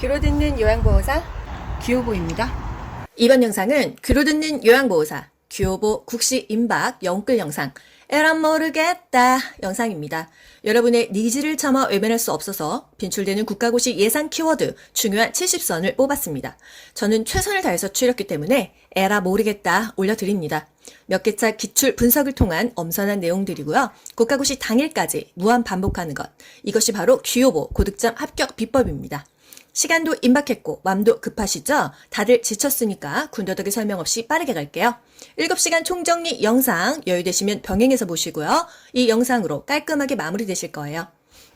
귀로 듣는 요양보호사 귀요보입니다. 이번 영상은 귀로 듣는 요양보호사 귀요보 국시 임박 영끌 영상 에란 모르겠다 영상입니다. 여러분의 니즈를 참아 외면할 수 없어서 빈출되는 국가고시 예상 키워드 중요한 70선을 뽑았습니다. 저는 최선을 다해서 추렸기 때문에 에라 모르겠다 올려드립니다. 몇 개차 기출 분석을 통한 엄선한 내용들이고요. 국가고시 당일까지 무한 반복하는 것. 이것이 바로 귀요보 고득점 합격 비법입니다. 시간도 임박했고 맘도 급하시죠? 다들 지쳤으니까 군더더기 설명 없이 빠르게 갈게요. 7시간 총정리 영상 여유되시면 병행해서 보시고요. 이 영상으로 깔끔하게 마무리되실 거예요.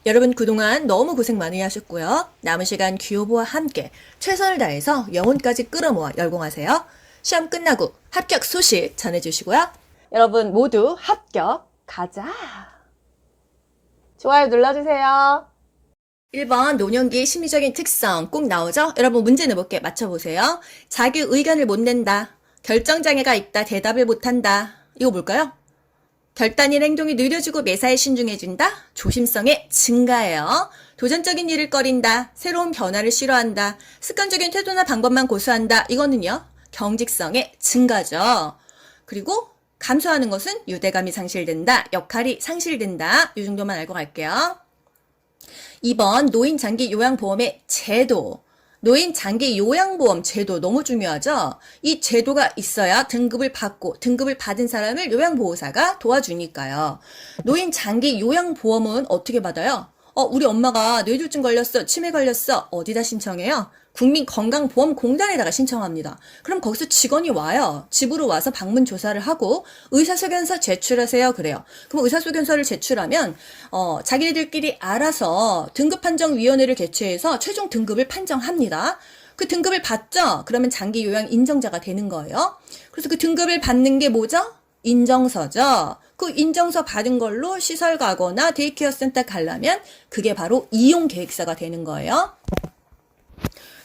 여러분 그동안 너무 고생 많이 하셨고요. 남은 시간 귀요보와 함께 최선을 다해서 영혼까지 끌어모아 열공하세요. 시험 끝나고 합격 소식 전해주시고요. 여러분 모두 합격 가자. 좋아요 눌러주세요. 1번 노년기의 심리적인 특성 꼭 나오죠? 여러분 문제 내볼게 맞춰보세요. 자기 의견을 못 낸다. 결정장애가 있다. 대답을 못한다. 이거 뭘까요? 결단인 행동이 느려지고 매사에 신중해진다. 조심성의 증가예요. 도전적인 일을 꺼린다. 새로운 변화를 싫어한다. 습관적인 태도나 방법만 고수한다. 이거는요. 경직성의 증가죠. 그리고 감소하는 것은 유대감이 상실된다. 역할이 상실된다. 이 정도만 알고 갈게요. 2번 노인장기 요양보험의 제도. 노인장기 요양보험 제도 너무 중요하죠? 이 제도가 있어야 등급을 받고 등급을 받은 사람을 요양보호사가 도와주니까요. 노인장기 요양보험은 어떻게 받아요? 우리 엄마가 뇌졸중 걸렸어, 치매 걸렸어. 어디다 신청해요? 국민건강보험공단에다가 신청합니다. 그럼 거기서 직원이 와요. 집으로 와서 방문 조사를 하고 의사소견서 제출하세요. 그래요. 그럼 의사소견서를 제출하면 자기네들끼리 알아서 등급판정위원회를 개최해서 최종 등급을 판정합니다. 그 등급을 받죠? 그러면 장기 요양 인정자가 되는 거예요. 그래서 그 등급을 받는 게 뭐죠? 인정서죠. 그 인정서 받은 걸로 시설 가거나 데이케어 센터 가려면 그게 바로 이용계획서가 되는 거예요.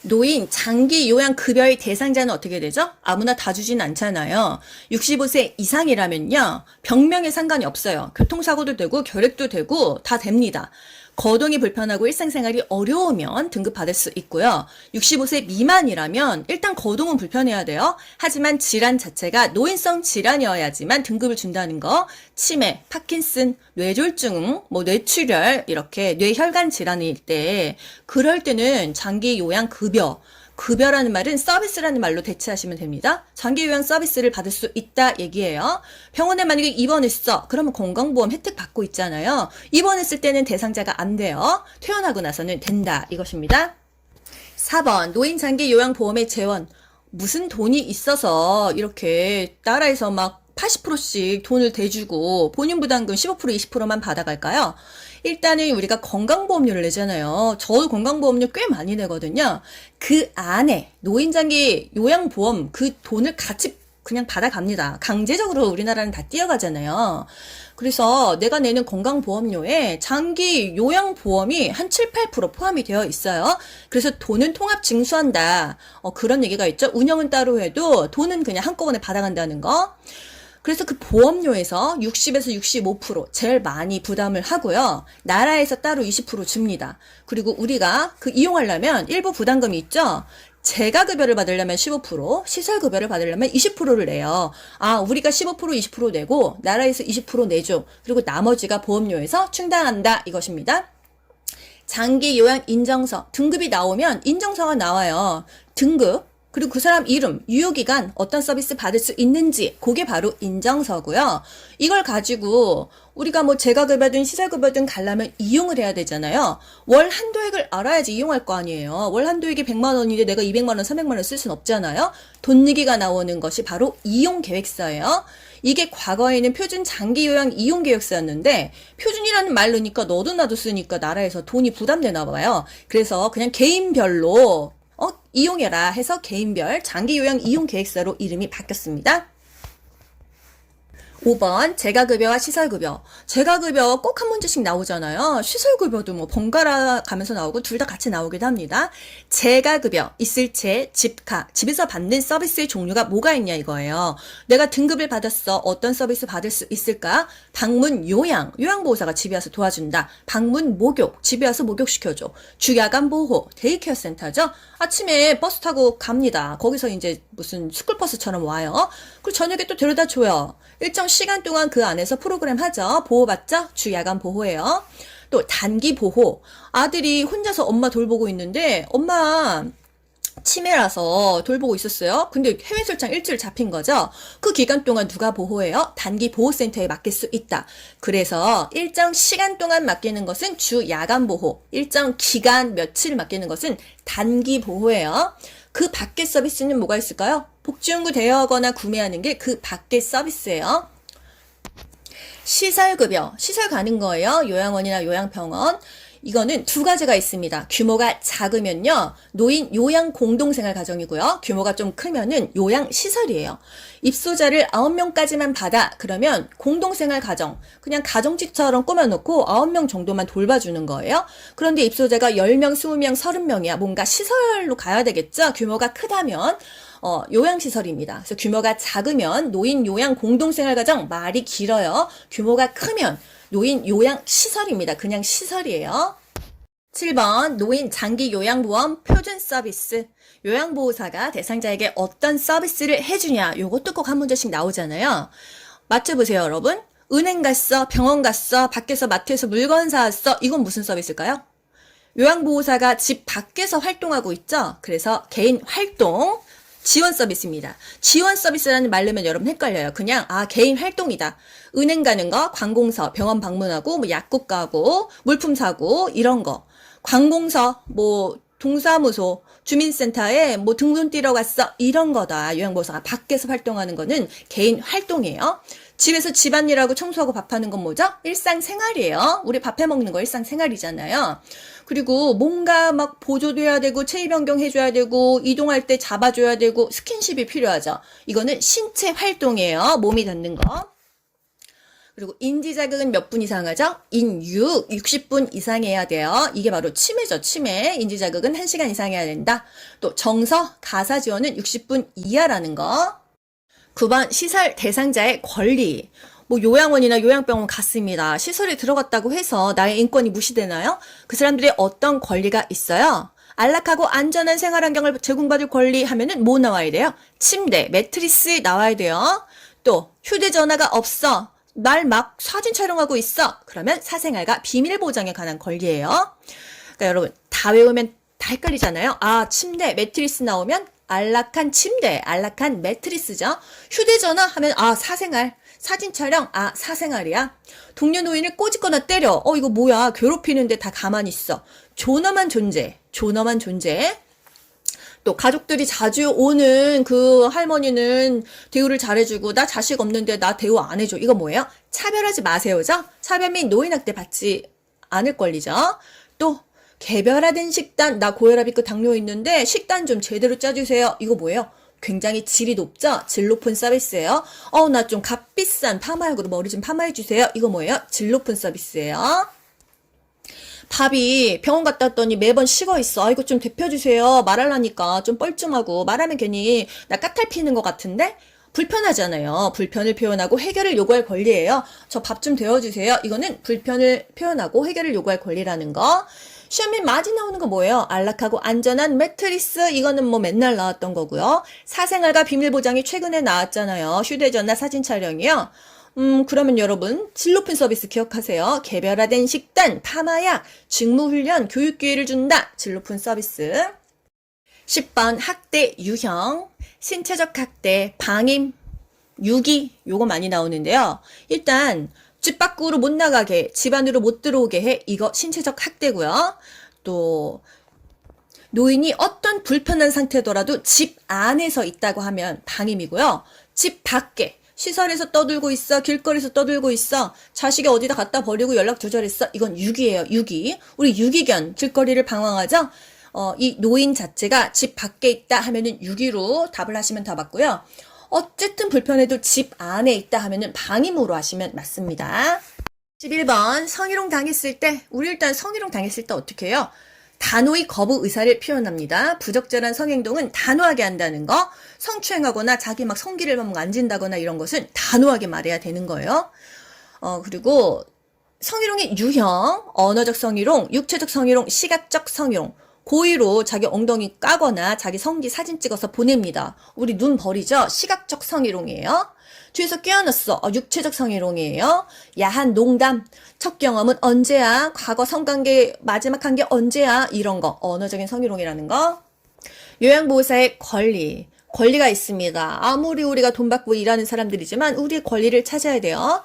노인 장기 요양 급여의 대상자는 어떻게 되죠? 아무나 다 주진 않잖아요. 65세 이상이라면요. 병명에 상관이 없어요. 교통사고도 되고 결핵도 되고 다 됩니다. 거동이 불편하고 일상생활이 어려우면 등급받을 수 있고요. 65세 미만이라면 일단 거동은 불편해야 돼요. 하지만 질환 자체가 노인성 질환이어야지만 등급을 준다는 거. 치매, 파킨슨, 뇌졸중, 뇌출혈 이렇게 뇌혈관 질환일 때 그럴 때는 장기 요양 급여라는 말은 서비스라는 말로 대체하시면 됩니다. 장기 요양 서비스를 받을 수 있다 얘기예요. 병원에 만약에 입원했어. 그러면 건강보험 혜택 받고 있잖아요. 입원했을 때는 대상자가 안 돼요. 퇴원하고 나서는 된다 이것입니다. 4번 노인 장기 요양보험의 재원. 무슨 돈이 있어서 이렇게 나라에서 막 80%씩 돈을 대주고 본인 부담금 15% 20%만 받아갈까요? 일단은 우리가 건강보험료를 내잖아요. 저도 건강보험료 꽤 많이 내거든요. 그 안에 노인장기 요양보험 그 돈을 같이 그냥 받아갑니다. 강제적으로 우리나라는 다 뛰어가잖아요. 그래서 내가 내는 건강보험료에 장기 요양보험이 한 7, 8% 포함이 되어 있어요. 그래서 돈은 통합 징수한다. 그런 얘기가 있죠. 운영은 따로 해도 돈은 그냥 한꺼번에 받아간다는 거. 그래서 그 보험료에서 60에서 65% 제일 많이 부담을 하고요. 나라에서 따로 20% 줍니다. 그리고 우리가 그 이용하려면 일부 부담금이 있죠. 재가급여를 받으려면 15%, 시설급여를 받으려면 20%를 내요. 우리가 15%, 20% 내고 나라에서 20% 내줘. 그리고 나머지가 보험료에서 충당한다 이것입니다. 장기 요양 인정서, 등급이 나오면 인정서가 나와요. 등급. 그리고 그 사람 이름, 유효기간, 어떤 서비스 받을 수 있는지 그게 바로 인정서고요. 이걸 가지고 우리가 재가급여든 시설급여든 가려면 이용을 해야 되잖아요. 월 한도액을 알아야지 이용할 거 아니에요. 월 한도액이 100만 원인데 내가 200만 원, 300만 원 쓸 순 없잖아요. 돈 얘기가 나오는 것이 바로 이용계획서예요. 이게 과거에는 표준 장기요양 이용계획서였는데 표준이라는 말 넣으니까 너도 나도 쓰니까 나라에서 돈이 부담되나 봐요. 그래서 그냥 개인별로 이용해라 해서 개인별 장기요양 이용계획서로 이름이 바뀌었습니다. 5번 재가급여와 시설급여. 재가급여 꼭 한 문제씩 나오잖아요. 시설급여도 뭐 번갈아 가면서 나오고 둘 다 같이 나오기도 합니다. 재가급여 있을 체, 집가, 집에서 받는 서비스의 종류가 뭐가 있냐 이거예요. 내가 등급을 받았어. 어떤 서비스 받을 수 있을까? 방문 요양, 요양보호사가 집에 와서 도와준다. 방문 목욕, 집에 와서 목욕시켜줘. 주야간 보호, 데이케어 센터죠. 아침에 버스 타고 갑니다. 거기서 이제 무슨 스쿨버스처럼 와요. 그리고 저녁에 또 데려다 줘요. 일정 시간 동안 그 안에서 프로그램 하죠. 보호받죠? 주야간 보호예요. 또 단기 보호. 아들이 혼자서 엄마 돌보고 있는데 엄마 치매라서 돌보고 있었어요. 근데 해외 출장 일주일 잡힌 거죠. 그 기간 동안 누가 보호해요? 단기 보호센터에 맡길 수 있다. 그래서 일정 시간 동안 맡기는 것은 주 야간 보호, 일정 기간 며칠 맡기는 것은 단기 보호예요. 그 밖의 서비스는 뭐가 있을까요? 복지연구 대여하거나 구매하는 게 그 밖의 서비스예요. 시설급여, 시설 가는 거예요. 요양원이나 요양병원. 이거는 두 가지가 있습니다. 규모가 작으면요, 노인 요양 공동생활 가정이고요. 규모가 좀 크면은 요양시설이에요. 입소자를 9명까지만 받아. 그러면 공동생활 가정, 그냥 가정집처럼 꾸며놓고 9명 정도만 돌봐주는 거예요. 그런데 입소자가 10명, 20명, 30명이야. 뭔가 시설로 가야 되겠죠? 규모가 크다면. 요양시설입니다. 그래서 규모가 작으면 노인 요양 공동생활 가정, 말이 길어요. 규모가 크면 노인 요양시설입니다. 그냥 시설이에요. 7번 노인 장기 요양보험 표준 서비스. 요양보호사가 대상자에게 어떤 서비스를 해주냐. 요것도 꼭 한 문제씩 나오잖아요. 맞춰보세요, 여러분. 은행 갔어, 병원 갔어, 밖에서 마트에서 물건 사왔어. 이건 무슨 서비스일까요? 요양보호사가 집 밖에서 활동하고 있죠. 그래서 개인 활동 지원 서비스입니다. 지원 서비스라는 말 넣으면 여러분 헷갈려요. 그냥 개인 활동이다. 은행 가는 거, 관공서, 병원 방문하고, 뭐 약국 가고, 물품 사고 이런 거. 관공서, 뭐 동사무소, 주민센터에 뭐 등본 띄러 갔어 이런 거다. 요양보호사가 밖에서 활동하는 거는 개인 활동이에요. 집에서 집안일하고 청소하고 밥하는 건 뭐죠? 일상생활이에요. 우리 밥 해먹는 거 일상생활이잖아요. 그리고 뭔가 막 보조돼야 되고 체위 변경해줘야 되고 이동할 때 잡아줘야 되고 스킨십이 필요하죠. 이거는 신체 활동이에요. 몸이 닿는 거. 그리고 인지자극은 몇 분 이상 하죠? 60분 이상 해야 돼요. 이게 바로 치매죠. 치매. 인지자극은 1시간 이상 해야 된다. 또 정서, 가사 지원은 60분 이하라는 거. 9번 시설 대상자의 권리. 뭐 요양원이나 요양병원 갔습니다. 시설에 들어갔다고 해서 나의 인권이 무시되나요? 그 사람들이 어떤 권리가 있어요? 안락하고 안전한 생활환경을 제공받을 권리 하면은 뭐 나와야 돼요? 침대, 매트리스 나와야 돼요. 또 휴대전화가 없어. 날 막 사진 촬영하고 있어. 그러면 사생활과 비밀 보장에 관한 권리예요. 그러니까 여러분 다 외우면 다 헷갈리잖아요. 침대, 매트리스 나오면 안락한 침대, 안락한 매트리스죠. 휴대전화 하면 사생활, 사진 촬영, 사생활이야. 동료 노인을 꼬집거나 때려. 이거 뭐야? 괴롭히는데 다 가만히 있어. 존엄한 존재, 존엄한 존재. 또 가족들이 자주 오는 그 할머니는 대우를 잘해주고 나 자식 없는데 나 대우 안 해줘. 이거 뭐예요? 차별하지 마세요죠? 차별 및 노인학대 받지 않을 권리죠. 또 개별화된 식단, 나 고혈압 당뇨 있는데 식단 좀 제대로 짜주세요. 이거 뭐예요? 굉장히 질이 높죠? 질 높은 서비스예요. 나 좀 값비싼 파마약으로 머리 좀 파마해주세요. 이거 뭐예요? 질 높은 서비스예요. 밥이 병원 갔다 왔더니 매번 식어 있어. 이거 좀 데펴주세요. 말하려니까 좀 뻘쭘하고 말하면 괜히 나 까탈 피는 것 같은데? 불편하잖아요. 불편을 표현하고 해결을 요구할 권리예요. 저 밥 좀 데워주세요. 이거는 불편을 표현하고 해결을 요구할 권리라는 거. 시험에 많이 나오는 거 뭐예요? 안락하고 안전한 매트리스. 이거는 뭐 맨날 나왔던 거고요. 사생활과 비밀 보장이 최근에 나왔잖아요. 휴대전화 사진 촬영이요. 그러면 여러분 질 높은 서비스 기억하세요. 개별화된 식단, 파마약, 직무훈련, 교육기회를 준다. 질 높은 서비스. 10번 학대 유형, 신체적 학대, 방임, 유기 요거 많이 나오는데요. 일단 집 밖으로 못 나가게, 집 안으로 못 들어오게 해. 이거 신체적 학대고요. 또 노인이 어떤 불편한 상태더라도 집 안에서 있다고 하면 방임이고요. 집 밖에 시설에서 떠들고 있어, 길거리에서 떠들고 있어, 자식이 어디다 갖다 버리고 연락 조절했어. 이건 유기예요. 유기. 우리 유기견 길거리를 방황하죠. 이 노인 자체가 집 밖에 있다 하면은 유기로 답을 하시면 다 맞고요. 어쨌든 불편해도 집 안에 있다 하면은 방임으로 하시면 맞습니다. 11번 성희롱 당했을 때 우리 일단 성희롱 당했을 때 어떻게 해요? 단호히 거부 의사를 표현합니다. 부적절한 성행동은 단호하게 한다는 거, 성추행하거나 자기 막 성기를 막 만진다거나 이런 것은 단호하게 말해야 되는 거예요. 그리고 성희롱의 유형, 언어적 성희롱, 육체적 성희롱, 시각적 성희롱. 고의로 자기 엉덩이 까거나 자기 성기 사진 찍어서 보냅니다. 우리 눈 버리죠? 시각적 성희롱이에요. 뒤에서 껴안았어. 육체적 성희롱이에요. 야한 농담. 첫 경험은 언제야? 과거 성관계 마지막 한 게 언제야? 이런 거. 언어적인 성희롱이라는 거. 요양보호사의 권리. 권리가 있습니다. 아무리 우리가 돈 받고 일하는 사람들이지만 우리의 권리를 찾아야 돼요.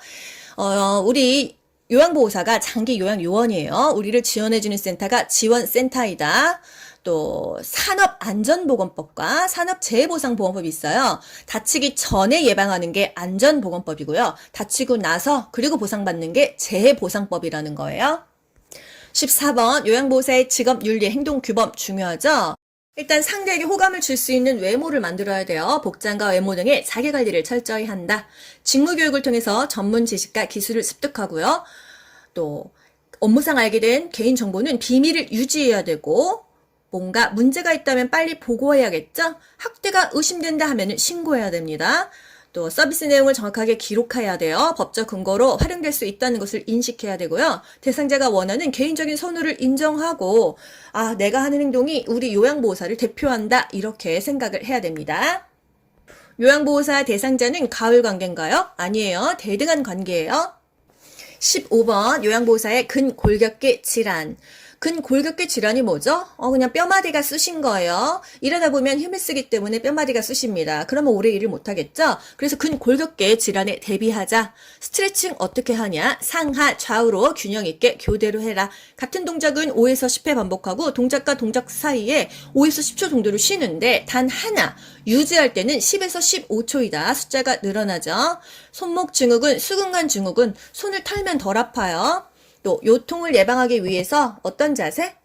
우리 요양보호사가 장기 요양요원이에요. 우리를 지원해주는 센터가 지원센터이다. 또 산업안전보건법과 산업재해보상보건법이 있어요. 다치기 전에 예방하는 게 안전보건법이고요. 다치고 나서 그리고 보상받는 게 재해보상법이라는 거예요. 14번 요양보호사의 직업윤리 행동규범 중요하죠? 일단 상대에게 호감을 줄 수 있는 외모를 만들어야 돼요. 복장과 외모 등의 자기관리를 철저히 한다. 직무교육을 통해서 전문 지식과 기술을 습득하고요. 또 업무상 알게 된 개인정보는 비밀을 유지해야 되고 뭔가 문제가 있다면 빨리 보고해야겠죠? 학대가 의심된다 하면 신고해야 됩니다. 또 서비스 내용을 정확하게 기록해야 돼요. 법적 근거로 활용될 수 있다는 것을 인식해야 되고요. 대상자가 원하는 개인적인 선호를 인정하고 내가 하는 행동이 우리 요양보호사를 대표한다 이렇게 생각을 해야 됩니다. 요양보호사 대상자는 가을 관계인가요? 아니에요. 대등한 관계예요. 15번 요양보호사의 근골격계 질환. 근골격계 질환이 뭐죠? 그냥 뼈마디가 쑤신 거예요. 일하다 보면 힘을 쓰기 때문에 뼈마디가 쑤십니다. 그러면 오래 일을 못하겠죠? 그래서 근골격계 질환에 대비하자. 스트레칭 어떻게 하냐? 상하 좌우로 균형 있게 교대로 해라. 같은 동작은 5에서 10회 반복하고 동작과 동작 사이에 5에서 10초 정도로 쉬는데 단 하나 유지할 때는 10에서 15초이다. 숫자가 늘어나죠. 손목 증후군, 수근관 증후군, 손을 털면 덜 아파요. 또 요통을 예방하기 위해서 어떤 자세?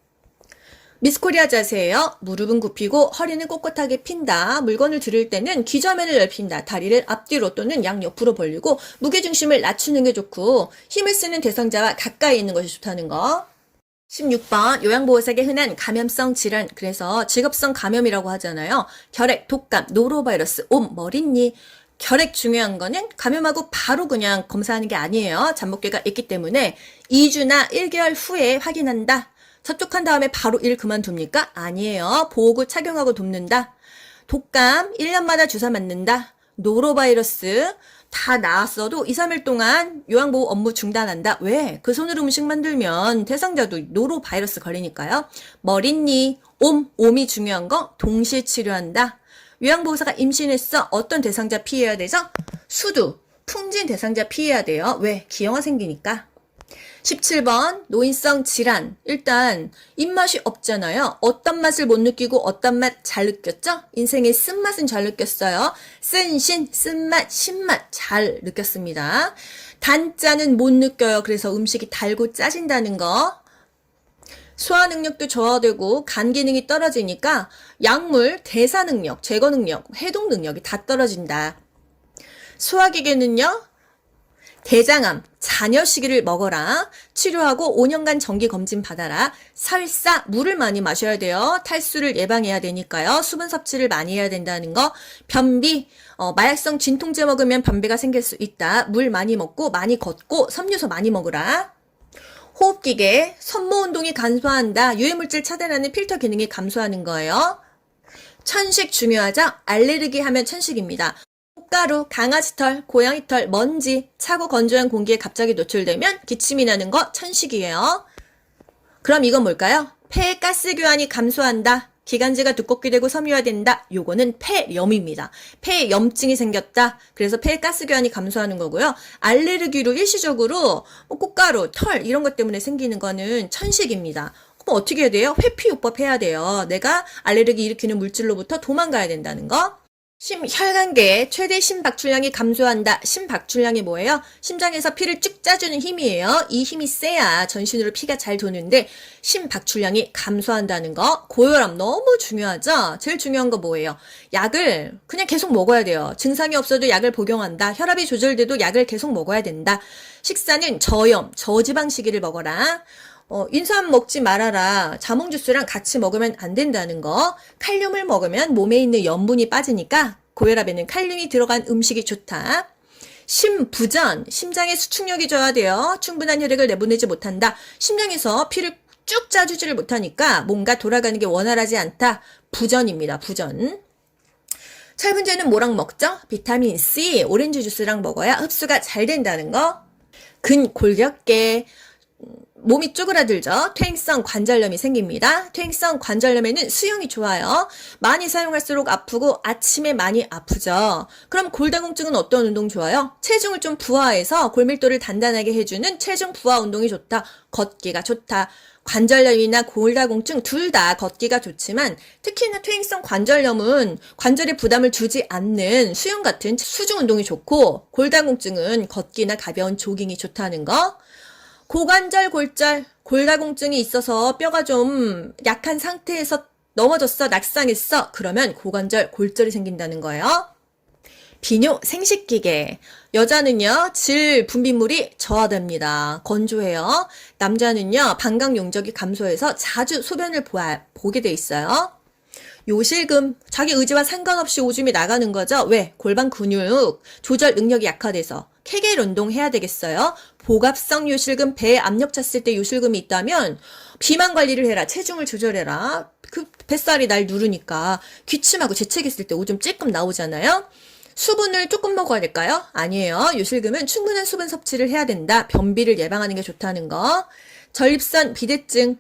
미스코리아 자세예요. 무릎은 굽히고 허리는 꼿꼿하게 핀다. 물건을 들을 때는 귀저면을 넓힌다. 다리를 앞뒤로 또는 양옆으로 벌리고 무게중심을 낮추는 게 좋고 힘을 쓰는 대상자와 가까이 있는 것이 좋다는 거. 16번 요양보호사에게 흔한 감염성 질환, 그래서 직업성 감염이라고 하잖아요. 결핵, 독감, 노로바이러스, 옴, 머릿니. 결핵 중요한 거는 감염하고 바로 그냥 검사하는 게 아니에요. 잠복기가 있기 때문에 2주나 1개월 후에 확인한다. 접촉한 다음에 바로 일 그만둡니까? 아니에요. 보호구 착용하고 돕는다. 독감 1년마다 주사 맞는다. 노로바이러스 다 나았어도 2, 3일 동안 요양보호 업무 중단한다. 왜? 그 손으로 음식 만들면 대상자도 노로바이러스 걸리니까요. 머릿니, 옴이 중요한 거 동시에 치료한다. 요양보호사가 임신했어. 어떤 대상자 피해야 되죠? 수두, 풍진 대상자 피해야 돼요. 왜? 기형아 생기니까. 17번 노인성 질환. 일단 입맛이 없잖아요. 어떤 맛을 못 느끼고 어떤 맛 잘 느꼈죠? 인생의 쓴맛은 잘 느꼈어요. 쓴신, 쓴맛, 신맛 잘 느꼈습니다. 단짠은 못 느껴요. 그래서 음식이 달고 짜진다는 거. 소화 능력도 저하되고 간 기능이 떨어지니까 약물, 대사 능력, 제거 능력, 해독 능력이 다 떨어진다. 소화기계는요. 대장암, 잔여 시기를 먹어라. 치료하고 5년간 정기 검진 받아라. 설사, 물을 많이 마셔야 돼요. 탈수를 예방해야 되니까요. 수분 섭취를 많이 해야 된다는 거. 변비, 마약성 진통제 먹으면 변비가 생길 수 있다. 물 많이 먹고 많이 걷고 섬유소 많이 먹으라. 호흡기계, 섬모운동이 감소한다. 유해물질 차단하는 필터 기능이 감소하는 거예요. 천식 중요하죠? 알레르기 하면 천식입니다. 꽃가루, 강아지 털, 고양이 털, 먼지, 차고 건조한 공기에 갑자기 노출되면 기침이 나는 거 천식이에요. 그럼 이건 뭘까요? 폐 가스 교환이 감소한다. 기관지가 두껍게 되고 섬유화된다. 요거는 폐염입니다. 폐에 염증이 생겼다. 그래서 폐 가스 교환이 감소하는 거고요. 알레르기로 일시적으로 꽃가루, 털 이런 것 때문에 생기는 거는 천식입니다. 그럼 어떻게 해야 돼요? 회피요법 해야 돼요. 내가 알레르기 일으키는 물질로부터 도망가야 된다는 거. 심혈관계 최대 심박출량이 감소한다. 심박출량이 뭐예요? 심장에서 피를 쭉 짜주는 힘이에요. 이 힘이 세야 전신으로 피가 잘 도는데 심박출량이 감소한다는 거. 고혈압 너무 중요하죠? 제일 중요한 거 뭐예요? 약을 그냥 계속 먹어야 돼요. 증상이 없어도 약을 복용한다. 혈압이 조절돼도 약을 계속 먹어야 된다. 식사는 저염, 저지방식이를 먹어라. 인삼 먹지 말아라. 자몽 주스랑 같이 먹으면 안 된다는 거. 칼륨을 먹으면 몸에 있는 염분이 빠지니까 고혈압에는 칼륨이 들어간 음식이 좋다. 심부전, 심장의 수축력이 저하되어 충분한 혈액을 내보내지 못한다. 심장에서 피를 쭉 짜주지를 못하니까 뭔가 돌아가는 게 원활하지 않다. 부전입니다. 부전. 철분제는 뭐랑 먹죠? 비타민 C, 오렌지 주스랑 먹어야 흡수가 잘 된다는 거. 근골격계, 몸이 쪼그라들죠. 퇴행성 관절염이 생깁니다. 퇴행성 관절염에는 수영이 좋아요. 많이 사용할수록 아프고 아침에 많이 아프죠. 그럼 골다공증은 어떤 운동 좋아요? 체중을 좀 부하해서 골밀도를 단단하게 해주는 체중 부하 운동이 좋다. 걷기가 좋다. 관절염이나 골다공증 둘 다 걷기가 좋지만 특히나 퇴행성 관절염은 관절에 부담을 주지 않는 수영 같은 수중 운동이 좋고 골다공증은 걷기나 가벼운 조깅이 좋다는 거. 고관절, 골절, 골다공증이 있어서 뼈가 좀 약한 상태에서 넘어졌어, 낙상했어. 그러면 고관절, 골절이 생긴다는 거예요. 비뇨 생식기계. 여자는요, 질 분비물이 저하됩니다. 건조해요. 남자는요, 방광 용적이 감소해서 자주 소변을 보게 돼 있어요. 요실금, 자기 의지와 상관없이 오줌이 나가는 거죠. 왜? 골반 근육 조절 능력이 약화돼서. 케겔 운동 해야 되겠어요. 복압성 요실금, 배에 압력 찼을 때 요실금이 있다면 비만 관리를 해라. 체중을 조절해라. 그 뱃살이 날 누르니까 기침하고 재채기했을 때 오줌 찔끔 나오잖아요. 수분을 조금 먹어야 될까요? 아니에요. 요실금은 충분한 수분 섭취를 해야 된다. 변비를 예방하는 게 좋다는 거. 전립선 비대증.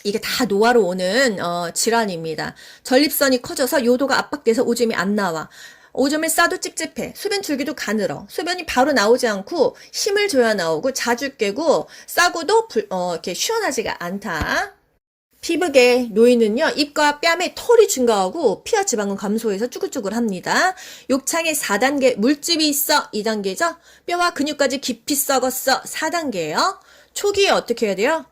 이게 다 노화로 오는 질환입니다. 전립선이 커져서 요도가 압박돼서 오줌이 안 나와. 오줌을 싸도 찝찝해. 소변 줄기도 가늘어. 소변이 바로 나오지 않고 힘을 줘야 나오고 자주 깨고 싸고도 이렇게 시원하지가 않다. 피부계 노인은요, 입과 뺨에 털이 증가하고 피와 지방은 감소해서 쭈글쭈글합니다. 욕창에 4단계 물집이 있어 2단계죠. 뼈와 근육까지 깊이 썩었어 4단계예요. 초기에 어떻게 해야 돼요?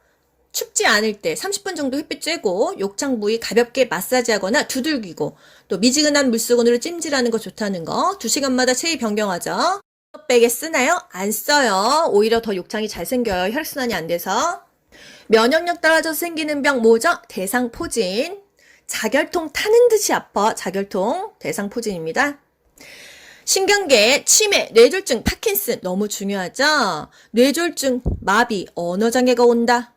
춥지 않을 때 30분 정도 햇빛 쬐고 욕창 부위 가볍게 마사지하거나 두들기고 또 미지근한 물수건으로 찜질하는 거 좋다는 거. 2시간마다 체위 변경하죠. 베개 쓰나요? 안 써요. 오히려 더 욕창이 잘 생겨요. 혈액순환이 안 돼서. 면역력 떨어져서 생기는 병 뭐죠? 대상포진. 자결통 타는 듯이 아파. 자결통 대상포진입니다. 신경계, 치매, 뇌졸중, 파킨슨 너무 중요하죠? 뇌졸중, 마비, 언어장애가 온다.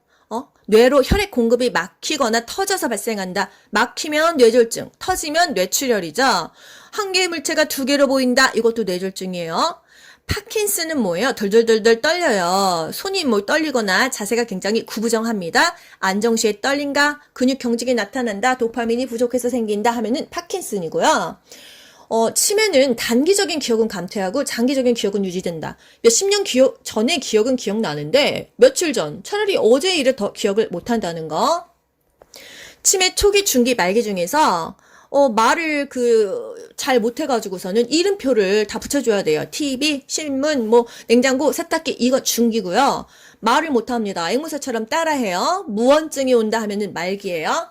뇌로 혈액 공급이 막히거나 터져서 발생한다. 막히면 뇌졸중, 터지면 뇌출혈이죠. 한 개의 물체가 두 개로 보인다. 이것도 뇌졸중이에요. 파킨슨은 뭐예요? 덜덜덜덜 떨려요. 손이 떨리거나 자세가 굉장히 구부정합니다. 안정시에 떨린가? 근육 경직이 나타난다. 도파민이 부족해서 생긴다 하면은 파킨슨이고요. 치매는 단기적인 기억은 감퇴하고 장기적인 기억은 유지된다. 몇십 년 전의 기억은 기억나는데 며칠 전, 차라리 어제 일을 더 기억을 못한다는 거. 치매 초기, 중기, 말기 중에서 말을 잘 못해가지고서는 이름표를 다 붙여줘야 돼요. TV, 신문, 냉장고, 세탁기 이거 중기고요. 말을 못합니다. 앵무새처럼 따라해요. 무언증이 온다 하면은 말기예요.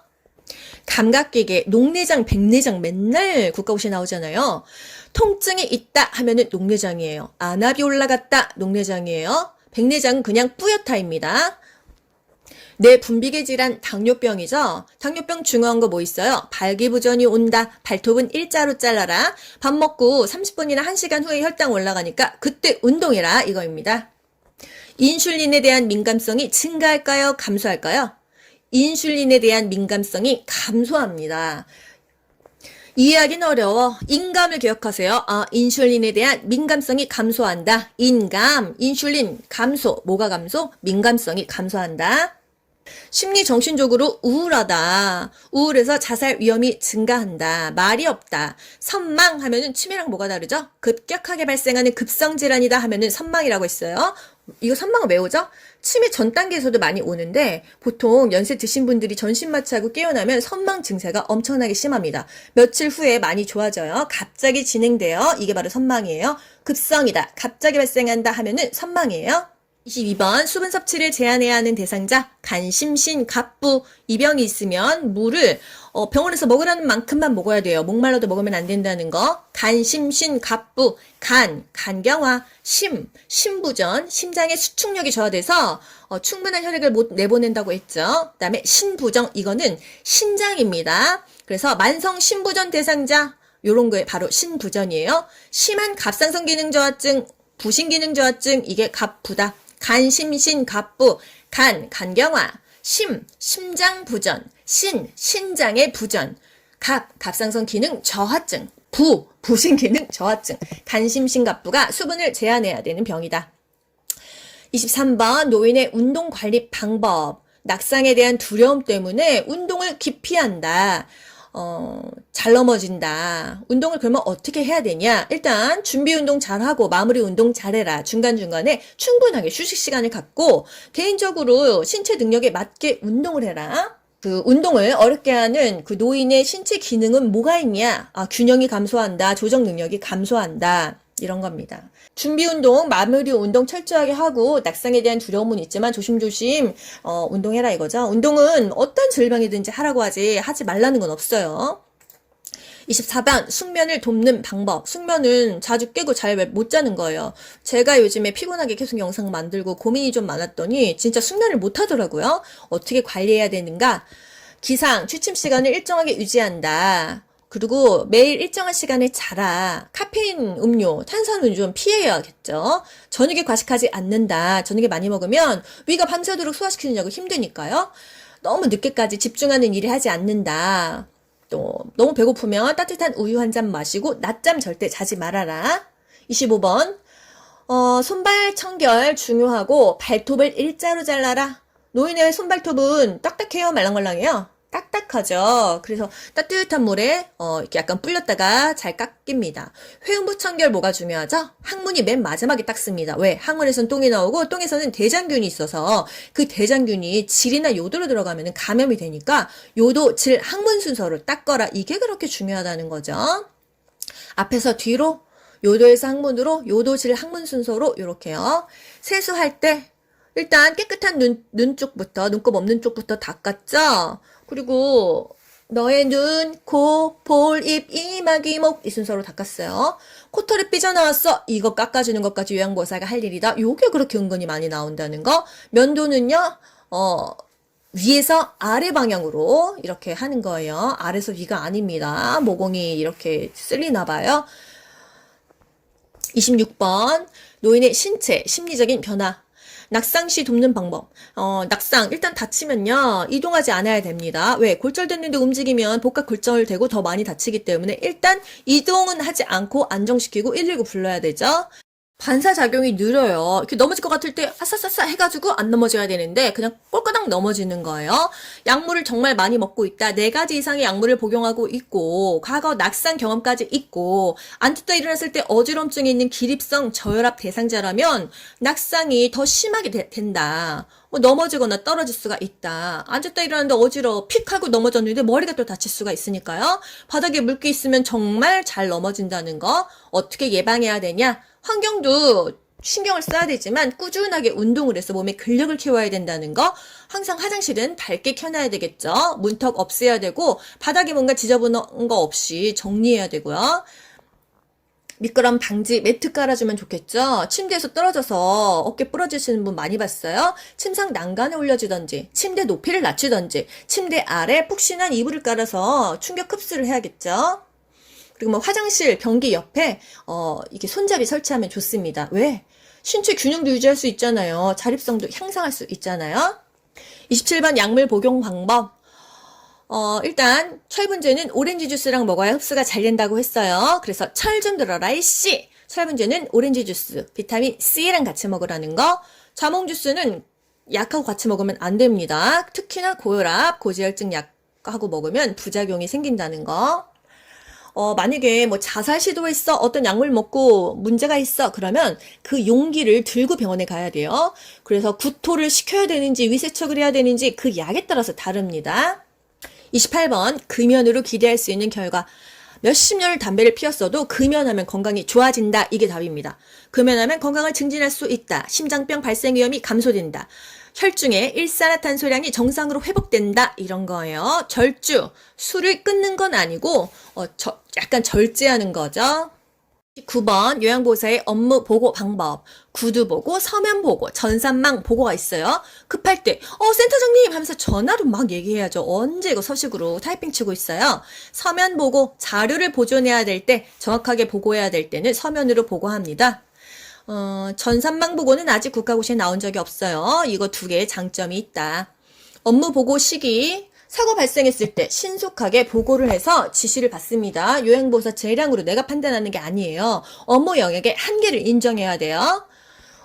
감각기계, 녹내장, 백내장 맨날 국가고시에 나오잖아요. 통증이 있다 하면은 녹내장이에요. 안압이 올라갔다, 녹내장이에요. 백내장은 그냥 뿌옇다입니다. 뇌 분비계 질환, 당뇨병이죠. 당뇨병 중요한 거 뭐 있어요? 발기부전이 온다. 발톱은 일자로 잘라라. 밥 먹고 30분이나 1시간 후에 혈당 올라가니까 그때 운동해라 이거입니다. 인슐린에 대한 민감성이 증가할까요? 감소할까요? 인슐린에 대한 민감성이 감소합니다. 이해하기는 어려워. 인감을 기억하세요. 인슐린에 대한 민감성이 감소한다. 인감, 인슐린, 감소. 뭐가 감소? 민감성이 감소한다. 심리 정신적으로 우울하다. 우울해서 자살 위험이 증가한다. 말이 없다. 선망 하면은 치매랑 뭐가 다르죠? 급격하게 발생하는 급성 질환이다 하면은 선망이라고 했어요. 이거 선망은 왜 오죠? 치매 전 단계에서도 많이 오는데 보통 연세 드신 분들이 전신 마취하고 깨어나면 선망 증세가 엄청나게 심합니다. 며칠 후에 많이 좋아져요. 갑자기 진행돼요. 이게 바로 선망이에요. 급성이다. 갑자기 발생한다 하면은 선망이에요. 22번 수분 섭취를 제한해야 하는 대상자 간심신갑부 이 병이 있으면 물을 병원에서 먹으라는 만큼만 먹어야 돼요. 목말라도 먹으면 안 된다는 거. 간심신갑부 간경화 심부전 심장의 수축력이 저하돼서 충분한 혈액을 못 내보낸다고 했죠. 그다음에 신부정 이거는 신장입니다. 그래서 만성 신부전 대상자 요런 거에 바로 신부전이에요. 심한 갑상선 기능 저하증 부신 기능 저하증 이게 갑부다. 간심신갑부 간경화 심장 부전 신장의 부전 갑상선 기능 저하증 부신 기능 저하증 간심신갑부가 수분을 제한해야 되는 병이다. 23번 노인의 운동 관리 방법 낙상에 대한 두려움 때문에 운동을 기피한다. 잘 넘어진다. 운동을 그러면 어떻게 해야 되냐? 일단 준비 운동 잘하고 마무리 운동 잘해라. 중간중간에 충분하게 휴식 시간을 갖고 개인적으로 신체 능력에 맞게 운동을 해라. 그 운동을 어렵게 하는 그 노인의 신체 기능은 뭐가 있냐? 균형이 감소한다. 조정 능력이 감소한다. 이런 겁니다. 준비 운동, 마무리 운동 철저하게 하고 낙상에 대한 두려움은 있지만 조심조심 운동해라 이거죠. 운동은 어떤 질병이든지 하라고 하지 말라는 건 없어요. 24번 숙면을 돕는 방법. 숙면은 자주 깨고 잘 못 자는 거예요. 제가 요즘에 피곤하게 계속 영상 만들고 고민이 좀 많았더니 진짜 숙면을 못 하더라고요. 어떻게 관리해야 되는가? 기상, 취침 시간을 일정하게 유지한다. 그리고 매일 일정한 시간에 자라. 카페인 음료, 탄산음료 좀 피해야겠죠. 저녁에 과식하지 않는다. 저녁에 많이 먹으면 위가 밤새도록 소화시키느냐고 힘드니까요. 너무 늦게까지 집중하는 일을 하지 않는다. 또 너무 배고프면 따뜻한 우유 한 잔 마시고 낮잠 절대 자지 말아라. 25번 손발 청결 중요하고 발톱을 일자로 잘라라. 노인의 손발톱은 딱딱해요, 말랑말랑해요? 딱딱하죠. 그래서 따뜻한 물에 이렇게 약간 불렸다가 잘 깎입니다. 회음부 청결 뭐가 중요하죠? 항문이 맨 마지막에 닦습니다. 왜? 항문에서는 똥이 나오고 똥에서는 대장균이 있어서 그 대장균이 질이나 요도로 들어가면 감염이 되니까 요도, 질, 항문 순서를 닦거라. 이게 그렇게 중요하다는 거죠. 앞에서 뒤로 요도에서 항문으로 요도, 질, 항문 순서로 이렇게요. 세수할 때 일단 깨끗한 눈 쪽부터 눈곱 없는 쪽부터 닦았죠. 그리고 너의 눈, 코, 볼, 입, 이마, 귀목 이 순서로 닦았어요. 코털이 삐져나왔어. 이거 깎아주는 것까지 요양보호사가 할 일이다. 요게 그렇게 은근히 많이 나온다는 거. 면도는요. 위에서 아래 방향으로 이렇게 하는 거예요. 아래서 위가 아닙니다. 모공이 이렇게 쓸리나 봐요. 26번 노인의 신체, 심리적인 변화. 낙상 시 돕는 방법. 낙상 일단 다치면요 이동하지 않아야 됩니다. 왜? 골절됐는데 움직이면 복각 골절되고 더 많이 다치기 때문에 일단 이동은 하지 않고 안정시키고 119 불러야 되죠. 반사작용이 느려요. 이렇게 넘어질 것 같을 때 아싸싸싸 해가지고 안 넘어져야 되는데 그냥 꼴까당 넘어지는 거예요. 약물을 정말 많이 먹고 있다. 4가지 이상의 약물을 복용하고 있고 과거 낙상 경험까지 있고 안 듣다 일어났을 때 어지럼증이 있는 기립성 저혈압 대상자라면 낙상이 더 심하게 된다. 넘어지거나 떨어질 수가 있다. 앉았다 일어났는데 어지러워 픽 하고 넘어졌는데 머리가 또 다칠 수가 있으니까요. 바닥에 물기 있으면 정말 잘 넘어진다는 거. 어떻게 예방해야 되냐? 환경도 신경을 써야 되지만 꾸준하게 운동을 해서 몸에 근력을 키워야 된다는 거. 항상 화장실은 밝게 켜놔야 되겠죠. 문턱 없애야 되고 바닥에 뭔가 지저분한 거 없이 정리해야 되고요. 미끄럼 방지 매트 깔아주면 좋겠죠. 침대에서 떨어져서 어깨 부러지시는 분 많이 봤어요. 침상 난간에 올려주던지 침대 높이를 낮추던지 침대 아래 푹신한 이불을 깔아서 충격 흡수를 해야겠죠. 그리고 뭐 화장실 변기 옆에 이게 손잡이 설치하면 좋습니다. 왜? 신체 균형도 유지할 수 있잖아요. 자립성도 향상할 수 있잖아요. 27번 약물 복용 방법. 일단 철분제는 오렌지 주스랑 먹어야 흡수가 잘 된다고 했어요. 그래서 철 좀 들어라 이씨. 철분제는 오렌지 주스, 비타민 C랑 같이 먹으라는 거. 자몽 주스는 약하고 같이 먹으면 안 됩니다. 특히나 고혈압, 고지혈증 약하고 먹으면 부작용이 생긴다는 거. 만약에 뭐 자살 시도했어, 어떤 약물 먹고 문제가 있어, 그러면 그 용기를 들고 병원에 가야 돼요. 그래서 구토를 시켜야 되는지 위세척을 해야 되는지 그 약에 따라서 다릅니다. 28번, 금연으로 기대할 수 있는 결과. 몇십 년을 담배를 피웠어도 금연하면 건강이 좋아진다. 이게 답입니다. 금연하면 건강을 증진할 수 있다. 심장병 발생 위험이 감소된다. 혈중의 일산화탄소량이 정상으로 회복된다. 이런 거예요. 절주, 술을 끊는 건 아니고 약간 절제하는 거죠. 9번 요양보호사의 업무 보고 방법. 구두 보고, 서면 보고, 전산망 보고가 있어요. 급할 때 센터장님 하면서 전화로 막 얘기해야죠. 언제 이거 서식으로 타이핑 치고 있어요. 서면 보고, 자료를 보존해야 될 때, 정확하게 보고해야 될 때는 서면으로 보고합니다. 전산망 보고는 아직 국가고시에 나온 적이 없어요. 이거 두 개의 장점이 있다. 업무 보고 시기. 사고 발생했을 때 신속하게 보고를 해서 지시를 받습니다. 요양보호사 재량으로 내가 판단하는 게 아니에요. 업무 영역의 한계를 인정해야 돼요.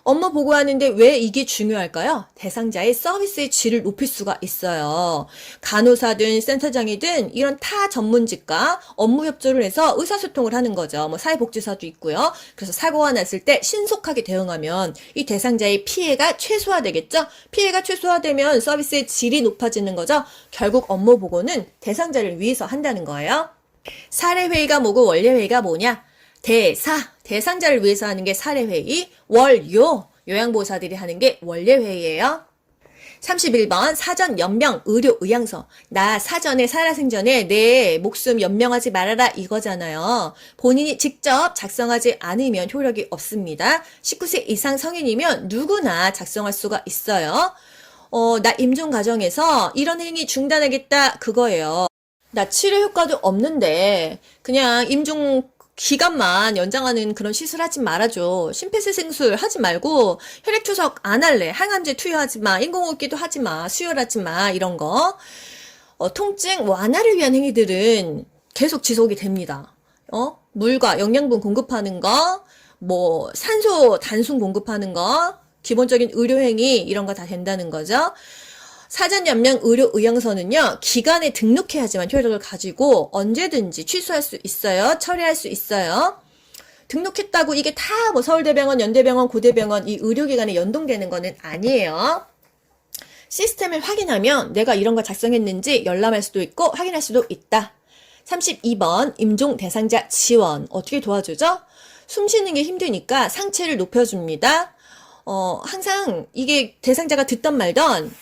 업무 보고하는데 왜 이게 중요할까요? 대상자의 서비스의 질을 높일 수가 있어요. 간호사든 센터장이든 이런 타 전문직과 업무 협조를 해서 의사소통을 하는 거죠. 뭐 사회복지사도 있고요. 그래서 사고가 났을 때 신속하게 대응하면 이 대상자의 피해가 최소화되겠죠? 피해가 최소화되면 서비스의 질이 높아지는 거죠. 결국 업무 보고는 대상자를 위해서 한다는 거예요. 사례회의가 뭐고 원례회의가 뭐냐? 대상자를 위해서 하는 게 사례회의, 요양보호사들이 하는 게 원례회의예요. 31번 사전 연명 의료 의향서. 나 사전에 살아생전에 내 목숨 연명하지 말아라 이거잖아요. 본인이 직접 작성하지 않으면 효력이 없습니다. 19세 이상 성인이면 누구나 작성할 수가 있어요. 나 임종 과정에서 이런 행위 중단하겠다 그거예요. 나 치료 효과도 없는데 그냥 임종 기간만 연장하는 그런 시술 하지 말아줘. 심폐소생술 하지 말고 혈액투석 안 할래. 항암제 투여하지 마. 인공호흡기도 하지 마. 수혈하지 마. 이런 거. 통증 완화를 위한 행위들은 계속 지속이 됩니다. 물과 영양분 공급하는 거, 뭐 산소 단순 공급하는 거, 기본적인 의료행위 이런 거 다 된다는 거죠. 사전 연명 의료 의향서는요, 기관에 등록해야지만 효력을 가지고 언제든지 취소할 수 있어요. 처리할 수 있어요. 등록했다고 이게 다 뭐 서울대병원, 연대병원, 고대병원 이 의료기관에 연동되는 거는 아니에요. 시스템을 확인하면 내가 이런 거 작성했는지 열람할 수도 있고 확인할 수도 있다. 32번 임종 대상자 지원. 어떻게 도와주죠? 숨 쉬는 게 힘드니까 상체를 높여줍니다. 항상 이게 대상자가 듣던 말던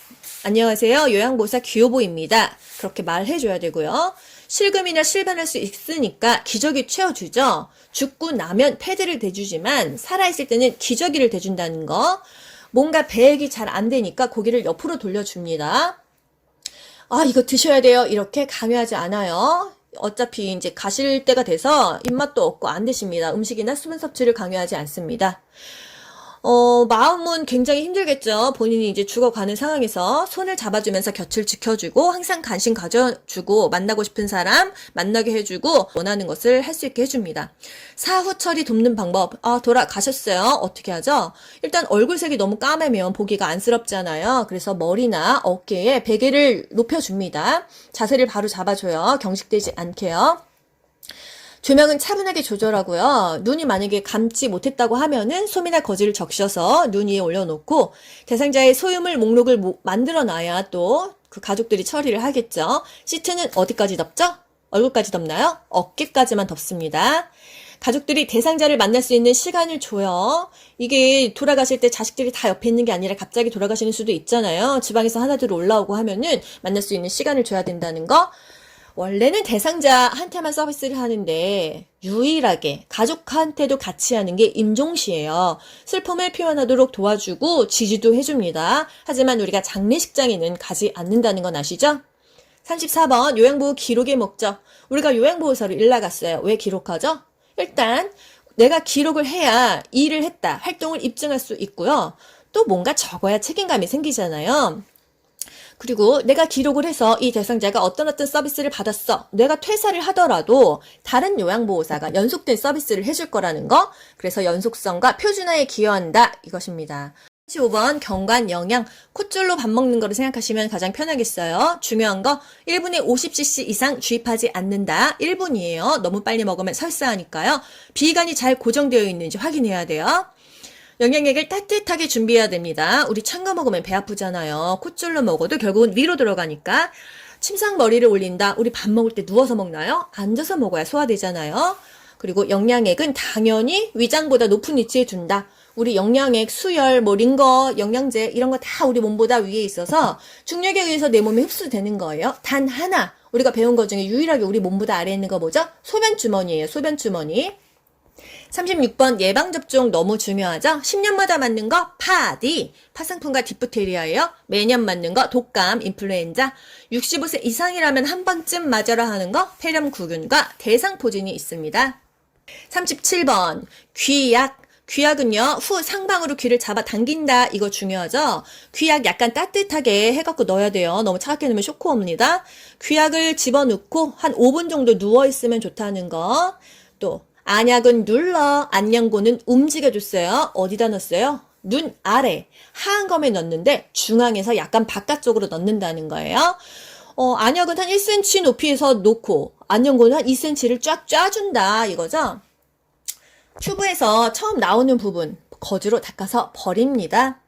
안녕하세요. 요양보호사 귀요보입니다. 그렇게 말해줘야 되고요. 실금이나 실반할 수 있으니까 기저귀 채워주죠. 죽고 나면 패드를 대주지만 살아있을 때는 기저귀를 대준다는 거. 뭔가 배액이 잘 안 되니까 고개를 옆으로 돌려줍니다. 이거 드셔야 돼요. 이렇게 강요하지 않아요. 어차피 이제 가실 때가 돼서 입맛도 없고 안 드십니다. 음식이나 수분 섭취를 강요하지 않습니다. 마음은 굉장히 힘들겠죠. 본인이 이제 죽어가는 상황에서 손을 잡아주면서 곁을 지켜주고 항상 관심 가져주고 만나고 싶은 사람 만나게 해주고 원하는 것을 할 수 있게 해줍니다. 사후 처리 돕는 방법. 돌아가셨어요. 어떻게 하죠? 일단 얼굴색이 너무 까매면 보기가 안쓰럽잖아요. 그래서 머리나 어깨에 베개를 높여줍니다. 자세를 바로 잡아줘요. 경직되지 않게요. 조명은 차분하게 조절하고요. 눈이 만약에 감지 못했다고 하면은 솜이나 거즈를 적셔서 눈 위에 올려놓고 대상자의 소유물 목록을 만들어놔야 또 그 가족들이 처리를 하겠죠. 시트는 어디까지 덮죠? 얼굴까지 덮나요? 어깨까지만 덮습니다. 가족들이 대상자를 만날 수 있는 시간을 줘요. 이게 돌아가실 때 자식들이 다 옆에 있는 게 아니라 갑자기 돌아가시는 수도 있잖아요. 지방에서 하나둘 올라오고 하면은 만날 수 있는 시간을 줘야 된다는 거. 원래는 대상자한테만 서비스를 하는데 유일하게 가족한테도 같이 하는 게 임종시예요. 슬픔을 표현하도록 도와주고 지지도 해줍니다. 하지만 우리가 장례식장에는 가지 않는다는 건 아시죠? 34번 요양보호 기록의 목적. 우리가 요양보호사로 일 나갔어요. 왜 기록하죠? 일단 내가 기록을 해야 일을 했다, 활동을 입증할 수 있고요. 또 뭔가 적어야 책임감이 생기잖아요. 그리고 내가 기록을 해서 이 대상자가 어떤 서비스를 받았어. 내가 퇴사를 하더라도 다른 요양보호사가 연속된 서비스를 해줄 거라는 거. 그래서 연속성과 표준화에 기여한다. 이것입니다. 35번 경관 영양 콧줄로 밥 먹는 거를 생각하시면 가장 편하겠어요. 중요한 거 1분에 50cc 이상 주입하지 않는다. 1분이에요. 너무 빨리 먹으면 설사하니까요. 비관이 잘 고정되어 있는지 확인해야 돼요. 영양액을 따뜻하게 준비해야 됩니다. 우리 찬 거 먹으면 배 아프잖아요. 콧줄로 먹어도 결국은 위로 들어가니까 침상머리를 올린다. 우리 밥 먹을 때 누워서 먹나요? 앉아서 먹어야 소화되잖아요. 그리고 영양액은 당연히 위장보다 높은 위치에 둔다. 우리 영양액, 수열, 링거, 영양제 이런 거 다 우리 몸보다 위에 있어서 중력에 의해서 내 몸에 흡수되는 거예요. 단 하나 우리가 배운 것 중에 유일하게 우리 몸보다 아래에 있는 거 뭐죠? 소변주머니예요. 소변주머니. 36번 예방접종 너무 중요하죠? 10년마다 맞는 거 파디, 파상풍과 디프테리아예요. 매년 맞는 거 독감, 인플루엔자. 65세 이상이라면 한 번쯤 맞아라 하는 거 폐렴구균과 대상포진이 있습니다. 37번 귀약. 귀약은요, 후 상방으로 귀를 잡아 당긴다. 이거 중요하죠? 귀약 약간 따뜻하게 해갖고 넣어야 돼요. 너무 차갑게 넣으면 쇼크 옵니다. 귀약을 집어넣고 한 5분 정도 누워있으면 좋다는 거. 또, 안약은 눌러, 안녕고는 움직여줬어요. 어디다 넣었어요? 눈 아래, 하안검에 넣는데 중앙에서 약간 바깥쪽으로 넣는다는 거예요. 안약은 한 1cm 높이에서 놓고, 안녕고는 한 2cm를 쫙 짜준다. 이거죠? 튜브에서 처음 나오는 부분 거즈로 닦아서 버립니다.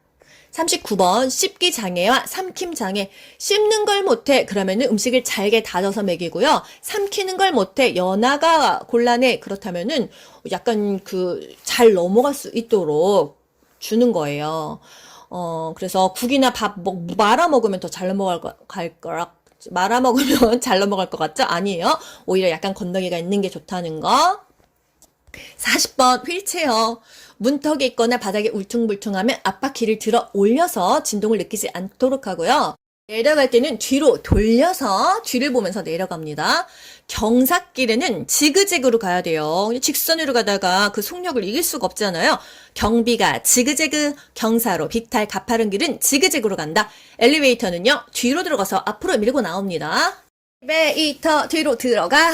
39번 씹기 장애와 삼킴 장애. 씹는 걸 못해 그러면은 음식을 잘게 다져서 먹이고요. 삼키는 걸 못해 연화가 곤란해 그렇다면은 약간 잘 넘어갈 수 있도록 주는 거예요. 그래서 국이나 밥 말아 먹으면 더 잘 넘어갈 거라. 말아 먹으면 잘 넘어갈 것 같죠? 아니에요. 오히려 약간 건더기가 있는 게 좋다는 거. 40번 휠체어. 문턱에 있거나 바닥에 울퉁불퉁하면 앞바퀴를 들어 올려서 진동을 느끼지 않도록 하고요. 내려갈 때는 뒤로 돌려서 뒤를 보면서 내려갑니다. 경사길에는 지그재그로 가야 돼요. 직선으로 가다가 그 속력을 이길 수가 없잖아요. 경비가 지그재그, 경사로 비탈 가파른 길은 지그재그로 간다. 엘리베이터는요, 뒤로 들어가서 앞으로 밀고 나옵니다. 엘리베이터 뒤로 들어가.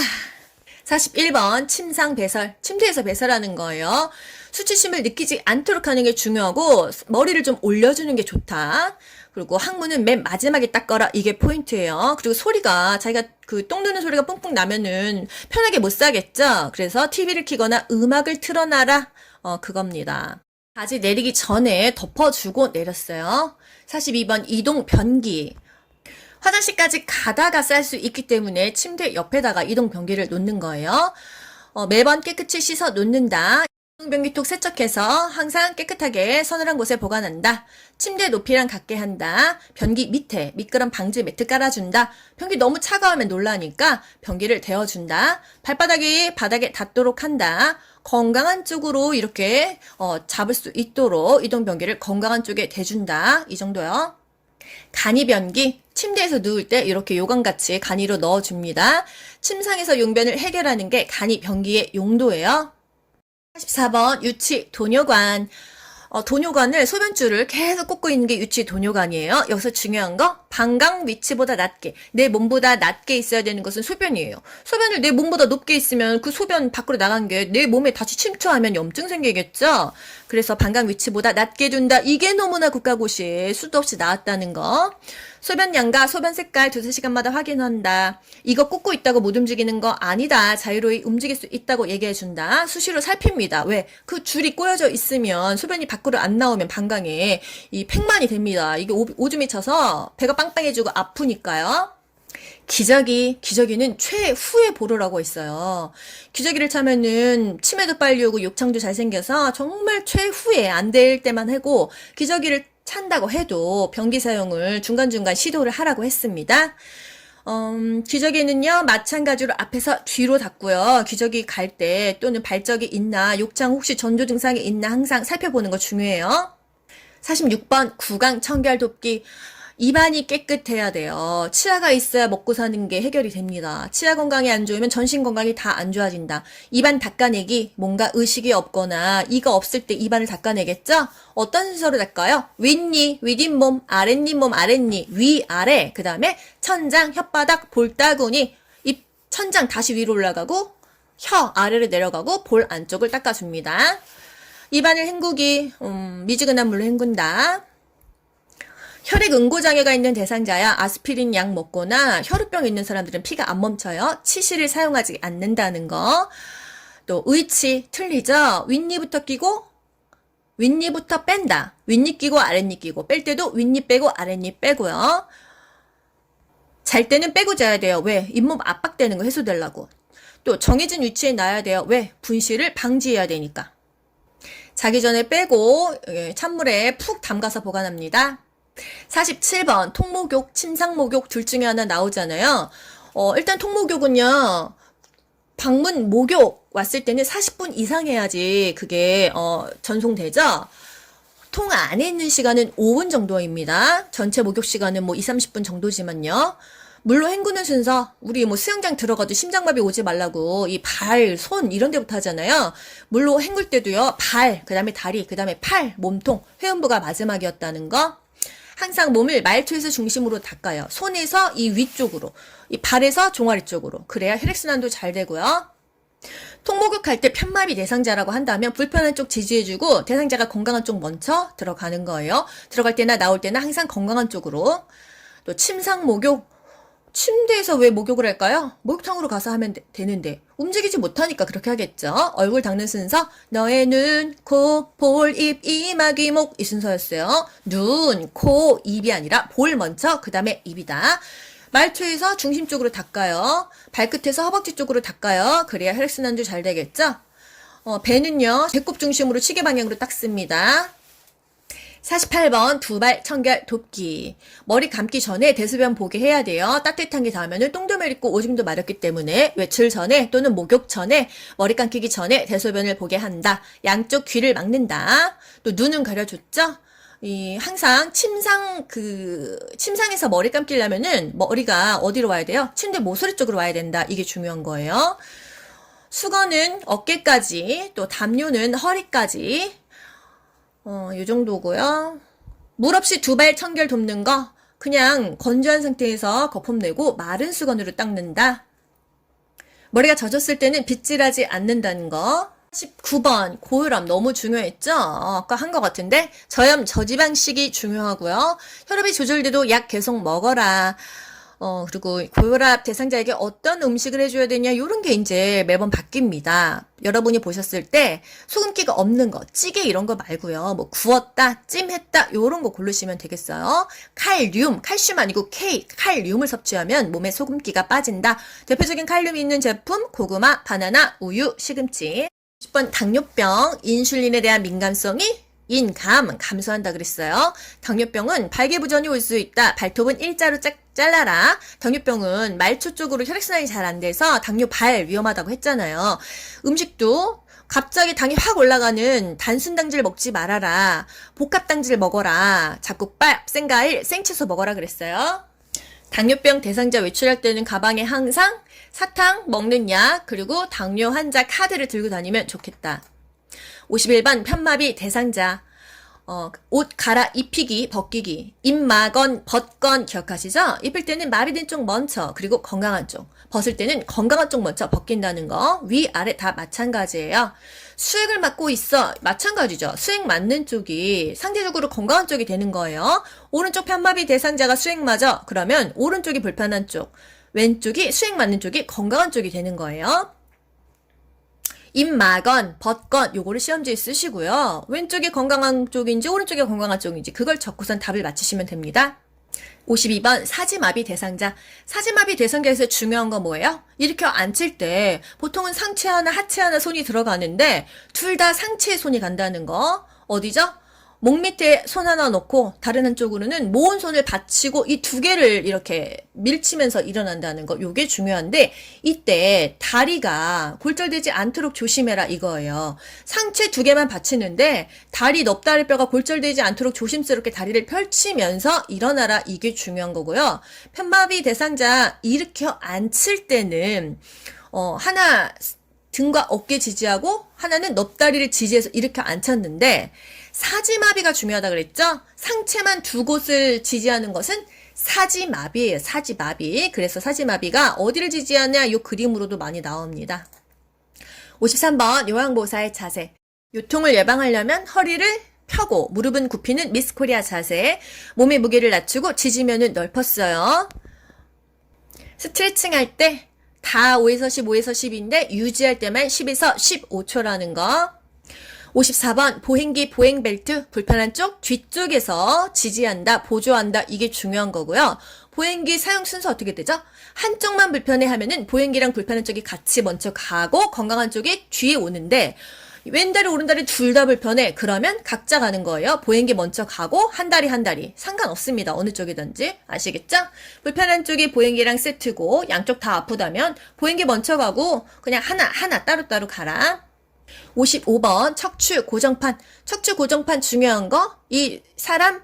41번 침상 배설. 침대에서 배설하는 거예요. 수치심을 느끼지 않도록 하는 게 중요하고 머리를 좀 올려주는 게 좋다. 그리고 항문은 맨 마지막에 닦아라. 이게 포인트예요. 그리고 소리가 자기가 똥 누는 소리가 뿡뿡 나면은 편하게 못 자겠죠. 그래서 TV를 켜거나 음악을 틀어놔라. 그겁니다. 바지 내리기 전에 덮어주고 내렸어요. 42번 이동 변기. 화장실까지 가다가 쌀 수 있기 때문에 침대 옆에다가 이동 변기를 놓는 거예요. 매번 깨끗이 씻어 놓는다. 이동 변기톡 세척해서 항상 깨끗하게 서늘한 곳에 보관한다. 침대 높이랑 같게 한다. 변기 밑에 미끄럼 방지 매트 깔아준다. 변기 너무 차가우면 놀라니까 변기를 데워준다. 발바닥이 바닥에 닿도록 한다. 건강한 쪽으로 이렇게 잡을 수 있도록 이동 변기를 건강한 쪽에 대준다. 이 정도요. 간이 변기. 침대에서 누울 때 이렇게 요강같이 간이로 넣어줍니다. 침상에서 용변을 해결하는 게 간이 변기의 용도예요. 44번 유치 도뇨관. 도뇨관을 소변줄을 계속 꽂고 있는 게 유치 도뇨관이에요. 여기서 중요한 거 방광 위치보다 낮게 내 몸보다 낮게 있어야 되는 것은 소변이에요. 소변을 내 몸보다 높게 있으면 그 소변 밖으로 나간 게 내 몸에 다시 침투하면 염증 생기겠죠. 그래서 방광 위치보다 낮게 둔다. 이게 너무나 국가고시에 수도 없이 나왔다는 거. 소변 양과 소변 색깔 2-3시간마다 확인한다. 이거 꽂고 있다고 못 움직이는 거 아니다. 자유로이 움직일 수 있다고 얘기해준다. 수시로 살핍니다. 왜? 그 줄이 꼬여져 있으면 소변이 밖으로 안 나오면 방광에 이 팽만이 됩니다. 이게 오줌이 차서 배가 빵빵해지고 아프니까요. 기저귀는 최후에 보루라고 있어요. 기저귀를 차면은 치매도 빨리 오고 욕창도 잘생겨서 정말 최후에 안 될 때만 하고 기저귀를 찬다고 해도 변기 사용을 중간중간 시도를 하라고 했습니다. 기저귀는요, 마찬가지로 앞에서 뒤로 닫고요. 기저귀 갈 때 또는 발적이 있나, 욕창 혹시 전조 증상이 있나 항상 살펴보는 거 중요해요. 46번 구강 청결 돕기. 입안이 깨끗해야 돼요. 치아가 있어야 먹고 사는 게 해결이 됩니다. 치아 건강이 안 좋으면 전신 건강이 다 안 좋아진다. 입안 닦아내기, 뭔가 의식이 없거나 이가 없을 때 입안을 닦아내겠죠? 어떤 순서로 닦아요? 윗니, 윗잇몸, 아랫니몸, 아랫니, 위아래, 그 다음에 천장, 혓바닥, 볼따구니, 입, 천장 다시 위로 올라가고 혀 아래로 내려가고 볼 안쪽을 닦아줍니다. 입안을 헹구기, 미지근한 물로 헹군다. 혈액 응고장애가 있는 대상자야 아스피린 약 먹거나 혈우병 있는 사람들은 피가 안 멈춰요. 치실을 사용하지 않는다는 거. 또 의치 틀리죠. 윗니부터 끼고 윗니부터 뺀다. 윗니 끼고 아랫니 끼고 뺄 때도 윗니 빼고 아랫니 빼고요. 잘 때는 빼고 자야 돼요. 왜? 잇몸 압박되는 거 해소되려고. 또 정해진 위치에 놔야 돼요. 왜? 분실을 방지해야 되니까. 자기 전에 빼고 찬물에 푹 담가서 보관합니다. 47번 통목욕, 침상목욕 둘 중에 하나 나오잖아요. 일단 통목욕은요. 방문 목욕 왔을 때는 40분 이상 해야지 그게 전송되죠. 통 안에 있는 시간은 5분 정도입니다. 전체 목욕 시간은 뭐 2-30분 정도지만요. 물로 헹구는 순서, 우리 뭐 수영장 들어가도 심장마비 오지 말라고 이 발, 손 이런 데부터 하잖아요. 물로 헹굴 때도요. 발, 그 다음에 다리, 그 다음에 팔, 몸통, 회음부가 마지막이었다는 거. 항상 몸을 말초에서 중심으로 닦아요. 손에서 이 위쪽으로, 이 발에서 종아리 쪽으로. 그래야 혈액순환도 잘 되고요. 통목욕할 때 편마비 대상자라고 한다면 불편한 쪽 지지해주고 대상자가 건강한 쪽 먼저 들어가는 거예요. 들어갈 때나 나올 때나 항상 건강한 쪽으로. 또 침상목욕. 침대에서 왜 목욕을 할까요? 목욕탕으로 가서 하면 되는데 움직이지 못하니까 그렇게 하겠죠. 얼굴 닦는 순서 너의 눈, 코, 볼, 입, 이마, 귀, 목 이 순서였어요. 눈, 코, 입이 아니라 볼 먼저 그 다음에 입이다. 말초에서 중심 쪽으로 닦아요. 발끝에서 허벅지 쪽으로 닦아요. 그래야 혈액순환도 잘 되겠죠. 배는요. 배꼽 중심으로 시계 방향으로 닦습니다. 48번 두발 청결 돕기. 머리 감기 전에 대소변 보게 해야 돼요. 따뜻한 게 닿으면 똥도 메리고 오줌도 마렵기 때문에 외출 전에 또는 목욕 전에 머리 감기기 전에 대소변을 보게 한다. 양쪽 귀를 막는다. 또 눈은 가려줬죠. 항상 침상에서 머리 감기려면은 머리가 어디로 와야 돼요? 침대 모서리 쪽으로 와야 된다. 이게 중요한 거예요. 수건은 어깨까지, 또 담요는 허리까지. 요 정도고요. 물 없이 두발 청결 돕는 거 그냥 건조한 상태에서 거품 내고 마른 수건으로 닦는다. 머리가 젖었을 때는 빗질하지 않는다는 거. 19번 고혈압 너무 중요했죠? 아까 한 것 같은데 저염 저지방식이 중요하고요. 혈압이 조절돼도 약 계속 먹어라. 그리고 고혈압 대상자에게 어떤 음식을 해줘야 되냐 이런 게 이제 매번 바뀝니다. 여러분이 보셨을 때 소금기가 없는 거, 찌개 이런 거 말고요. 뭐 구웠다, 찜했다 이런 거 고르시면 되겠어요. 칼슘 아니고 칼륨을 섭취하면 몸에 소금기가 빠진다. 대표적인 칼륨이 있는 제품 고구마, 바나나, 우유, 시금치. 10번 당뇨병, 인슐린에 대한 민감성이 감소한다 그랬어요. 당뇨병은 발기부전이 올 수 있다. 발톱은 일자로 잘라라. 당뇨병은 말초 쪽으로 혈액순환이 잘 안 돼서 당뇨 발 위험하다고 했잖아요. 음식도 갑자기 당이 확 올라가는 단순당질 먹지 말아라. 복합당질 먹어라. 잡곡밥, 생과일, 생채소 먹어라 그랬어요. 당뇨병 대상자 외출할 때는 가방에 항상 사탕, 먹는 약, 그리고 당뇨 환자 카드를 들고 다니면 좋겠다. 51번 편마비 대상자. 옷 갈아 입히기, 벗기기, 입마건, 벗건 기억하시죠? 입을 때는 마비된 쪽 먼저, 그리고 건강한 쪽. 벗을 때는 건강한 쪽 먼저 벗긴다는 거. 위, 아래 다 마찬가지예요. 수액을 맞고 있어. 마찬가지죠. 수액 맞는 쪽이 상대적으로 건강한 쪽이 되는 거예요. 오른쪽 편마비 대상자가 수액 맞아. 그러면 오른쪽이 불편한 쪽, 왼쪽이 수액 맞는 쪽이 건강한 쪽이 되는 거예요. 입마건, 벗건 요거를 시험지에 쓰시고요. 왼쪽이 건강한 쪽인지 오른쪽이 건강한 쪽인지 그걸 적고선 답을 맞히시면 됩니다. 52번 사지마비 대상자. 사지마비 대상자에서 중요한 건 뭐예요? 일으켜 앉힐 때 보통은 상체 하나 하체 하나 손이 들어가는데 둘 다 상체에 손이 간다는 거. 어디죠? 목 밑에 손 하나 놓고 다른 한쪽으로는 모은 손을 받치고 이 두 개를 이렇게 밀치면서 일어난다는 거. 요게 중요한데 이때 다리가 골절되지 않도록 조심해라 이거예요. 상체 두 개만 받치는데 다리 넙다리뼈가 골절되지 않도록 조심스럽게 다리를 펼치면서 일어나라 이게 중요한 거고요. 편마비 대상자 일으켜 앉힐 때는 하나 등과 어깨 지지하고 하나는 넙다리를 지지해서 일으켜 앉혔는데 사지마비가 중요하다 그랬죠? 상체만 두 곳을 지지하는 것은 사지마비예요. 사지마비. 그래서 사지마비가 어디를 지지하냐 이 그림으로도 많이 나옵니다. 53번 요양보호사의 자세. 요통을 예방하려면 허리를 펴고 무릎은 굽히는 미스 코리아 자세, 몸의 무게를 낮추고 지지면은 넓혔어요. 스트레칭 할 때 다 5에서 10, 5에서 10인데 유지할 때만 10에서 15초라는 거. 54번 보행기 보행벨트 불편한 쪽 뒤쪽에서 지지한다, 보조한다. 이게 중요한 거고요. 보행기 사용 순서 어떻게 되죠? 한쪽만 불편해 하면은 보행기랑 불편한 쪽이 같이 먼저 가고 건강한 쪽이 뒤에 오는데 왼다리 오른다리 둘 다 불편해. 그러면 각자 가는 거예요. 보행기 먼저 가고 한 다리 상관없습니다. 어느 쪽이든지. 아시겠죠? 불편한 쪽이 보행기랑 세트고 양쪽 다 아프다면 보행기 먼저 가고 그냥 하나 따로따로 가라. 55번 척추 고정판. 척추 고정판 중요한 거. 이 사람을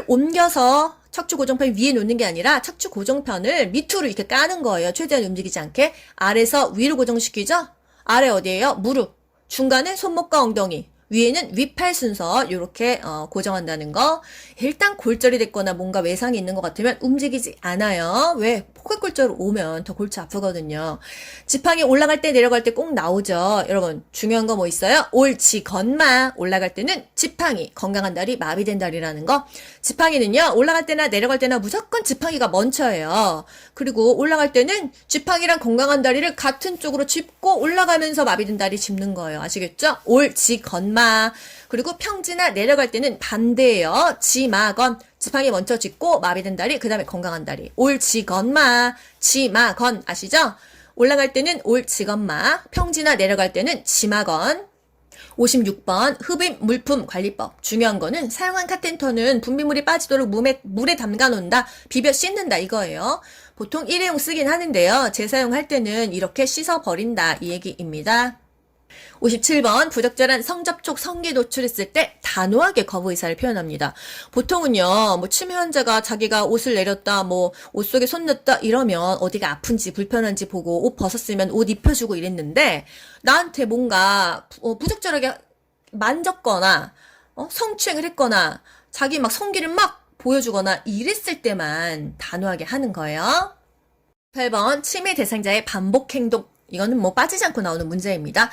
옮겨서 척추 고정판 위에 놓는 게 아니라 척추 고정판을 밑으로 이렇게 까는 거예요. 최대한 움직이지 않게. 아래에서 위로 고정시키죠? 아래 어디예요? 무릎. 중간은 손목과 엉덩이, 위에는 위팔 순서 이렇게 고정한다는 거. 일단 골절이 됐거나 뭔가 외상이 있는 것 같으면 움직이지 않아요. 왜? 포켓골절 오면 더 골치 아프거든요. 지팡이 올라갈 때 내려갈 때 꼭 나오죠. 여러분 중요한 거 뭐 있어요? 옳지 건마. 올라갈 때는 지팡이, 건강한 다리, 마비된 다리라는 거. 지팡이는요 올라갈 때나 내려갈 때나 무조건 지팡이가 먼저예요. 그리고 올라갈 때는 지팡이랑 건강한 다리를 같은 쪽으로 짚고 올라가면서 마비된 다리 짚는 거예요. 아시겠죠? 옳지 건마. 그리고 평지나 내려갈 때는 반대예요. 지마건. 지팡이 먼저 짚고 마비된 다리, 그 다음에 건강한 다리. 올지건마, 지마건. 아시죠? 올라갈 때는 올지건마, 평지나 내려갈 때는 지마건. 56번 흡입 물품 관리법. 중요한 거는 사용한 카텐터는 분비물이 빠지도록 물에 담가 놓는다. 비벼 씻는다 이거예요. 보통 일회용 쓰긴 하는데요. 재사용할 때는 이렇게 씻어 버린다 이 얘기입니다. 57번 부적절한 성접촉 성기 노출했을 때 단호하게 거부 의사를 표현합니다. 보통은요 뭐 치매 환자가 자기가 옷을 내렸다 뭐 옷 속에 손 넣었다 이러면 어디가 아픈지 불편한지 보고 옷 벗었으면 옷 입혀주고 이랬는데 나한테 뭔가 부적절하게 만졌거나 성추행을 했거나 자기 막 성기를 막 보여주거나 이랬을 때만 단호하게 하는 거예요. 8번 치매 대상자의 반복 행동. 이거는 뭐 빠지지 않고 나오는 문제입니다.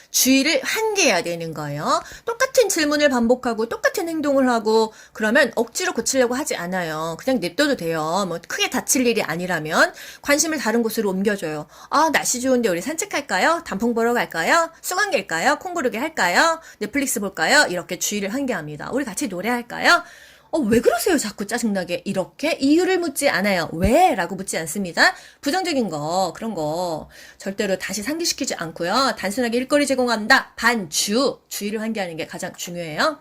주의를 환기해야 되는 거예요. 똑같은 질문을 반복하고 똑같은 행동을 하고 그러면 억지로 고치려고 하지 않아요. 그냥 냅둬도 돼요. 뭐 크게 다칠 일이 아니라면 관심을 다른 곳으로 옮겨줘요. 아 날씨 좋은데 우리 산책할까요? 단풍 보러 갈까요? 수관길까요? 콩고르기 할까요? 넷플릭스 볼까요? 이렇게 주의를 환기합니다. 우리 같이 노래할까요? 왜 그러세요? 자꾸 짜증나게. 이렇게 이유를 묻지 않아요. 왜? 라고 묻지 않습니다. 부정적인 거, 그런 거 절대로 다시 상기시키지 않고요. 단순하게 일거리 제공한다. 주의를 환기하는 게 가장 중요해요.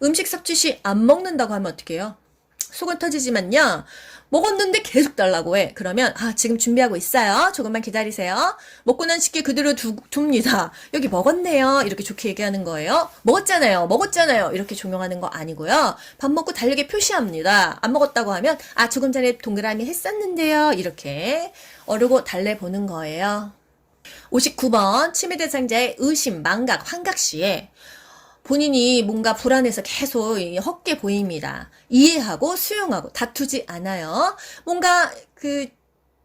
음식 섭취 시 안 먹는다고 하면 어떡해요? 속은 터지지만요. 먹었는데 계속 달라고 해. 그러면 지금 준비하고 있어요. 조금만 기다리세요. 먹고 난 식기 그대로 둡니다. 여기 먹었네요. 이렇게 좋게 얘기하는 거예요. 먹었잖아요. 이렇게 종용하는 거 아니고요. 밥 먹고 달력에 표시합니다. 안 먹었다고 하면 조금 전에 동그라미 했었는데요. 이렇게 어르고 달래보는 거예요. 59번 치매 대상자의 의심, 망각, 환각 시에 본인이 뭔가 불안해서 계속 헛게 보입니다. 이해하고 수용하고 다투지 않아요. 뭔가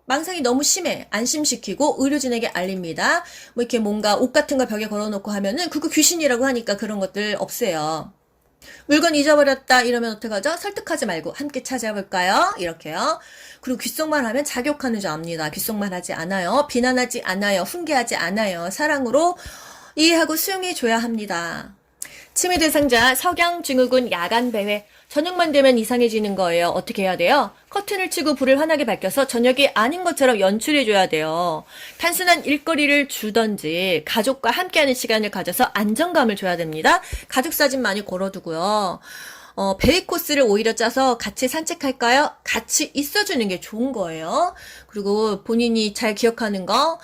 망상이 너무 심해. 안심시키고 의료진에게 알립니다. 뭐 이렇게 뭔가 옷 같은 거 벽에 걸어놓고 하면은 그거 귀신이라고 하니까 그런 것들 없애요. 물건 잊어버렸다 이러면 어떡하죠? 설득하지 말고 함께 찾아볼까요? 이렇게요. 그리고 귓속말 하면 자격하는 줄 압니다. 귓속말 하지 않아요. 비난하지 않아요. 훈계하지 않아요. 사랑으로 이해하고 수용해줘야 합니다. 치매 대상자 석양증후군 야간 배회. 저녁만 되면 이상해지는 거예요. 어떻게 해야 돼요? 커튼을 치고 불을 환하게 밝혀서 저녁이 아닌 것처럼 연출해줘야 돼요. 단순한 일거리를 주던지 가족과 함께하는 시간을 가져서 안정감을 줘야 됩니다. 가족 사진 많이 걸어두고요. 베이 코스를 오히려 짜서 같이 산책할까요? 같이 있어주는 게 좋은 거예요. 그리고 본인이 잘 기억하는 거,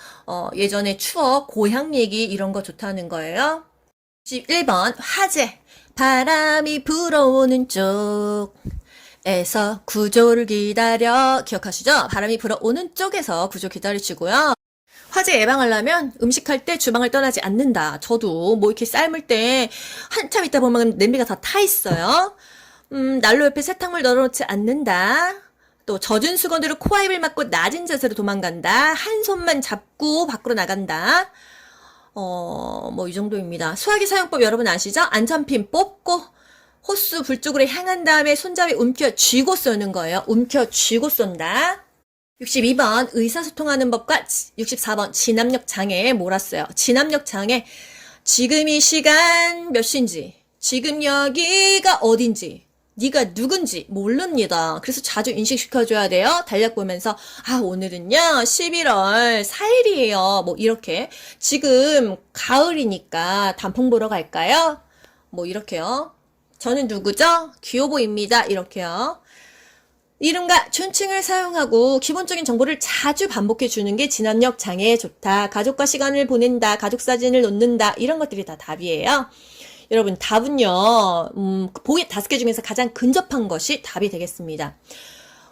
예전의 추억, 고향 얘기 이런 거 좋다는 거예요. 11번 화재. 바람이 불어오는 쪽에서 구조를 기다려. 기억하시죠? 바람이 불어오는 쪽에서 구조 기다리시고요. 화재 예방하려면 음식할 때 주방을 떠나지 않는다. 저도 뭐 이렇게 삶을 때 한참 있다 보면 냄비가 다 타 있어요. 난로 옆에 세탁물 널어놓지 않는다. 또 젖은 수건으로 코와 입을 막고 낮은 자세로 도망간다. 한 손만 잡고 밖으로 나간다. 뭐 이 정도입니다. 수화기 사용법 여러분 아시죠? 안전핀 뽑고 호수 불 쪽으로 향한 다음에 손잡이 움켜 쥐고 쏘는 거예요. 움켜 쥐고 쏜다. 62번 의사소통하는 법과 64번 진압력 장애에 몰았어요. 진압력 장애, 지금 이 시간 몇 시인지, 지금 여기가 어딘지, 네가 누군지 모릅니다. 그래서 자주 인식시켜줘야 돼요. 달력 보면서 오늘은요 11월 4일이에요. 뭐 이렇게 지금 가을이니까 단풍 보러 갈까요? 뭐 이렇게요. 저는 누구죠? 귀요보입니다. 이렇게요. 이름과 존칭을 사용하고 기본적인 정보를 자주 반복해 주는 게 진압력 장애에 좋다. 가족과 시간을 보낸다. 가족 사진을 놓는다. 이런 것들이 다 답이에요. 여러분 답은요. 보기 5개 중에서 가장 근접한 것이 답이 되겠습니다.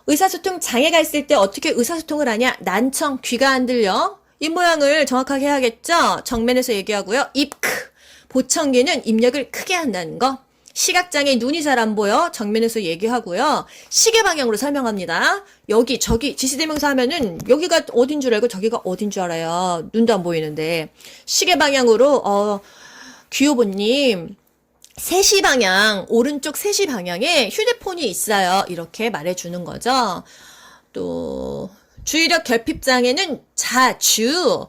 의사소통 장애가 있을 때 어떻게 의사소통을 하냐? 난청, 귀가 안 들려? 입 모양을 정확하게 해야겠죠? 정면에서 얘기하고요. 입 크. 보청기는 입력을 크게 한다는 거. 시각장애 눈이 잘 안 보여 정면에서 얘기하고요. 시계 방향으로 설명합니다. 여기 저기 지시대명사 하면은 여기가 어딘 줄 알고 저기가 어딘 줄 알아요. 눈도 안 보이는데 시계 방향으로 귀요보님 3시 방향 오른쪽 3시 방향에 휴대폰이 있어요. 이렇게 말해주는 거죠. 또 주의력 결핍장애는 자주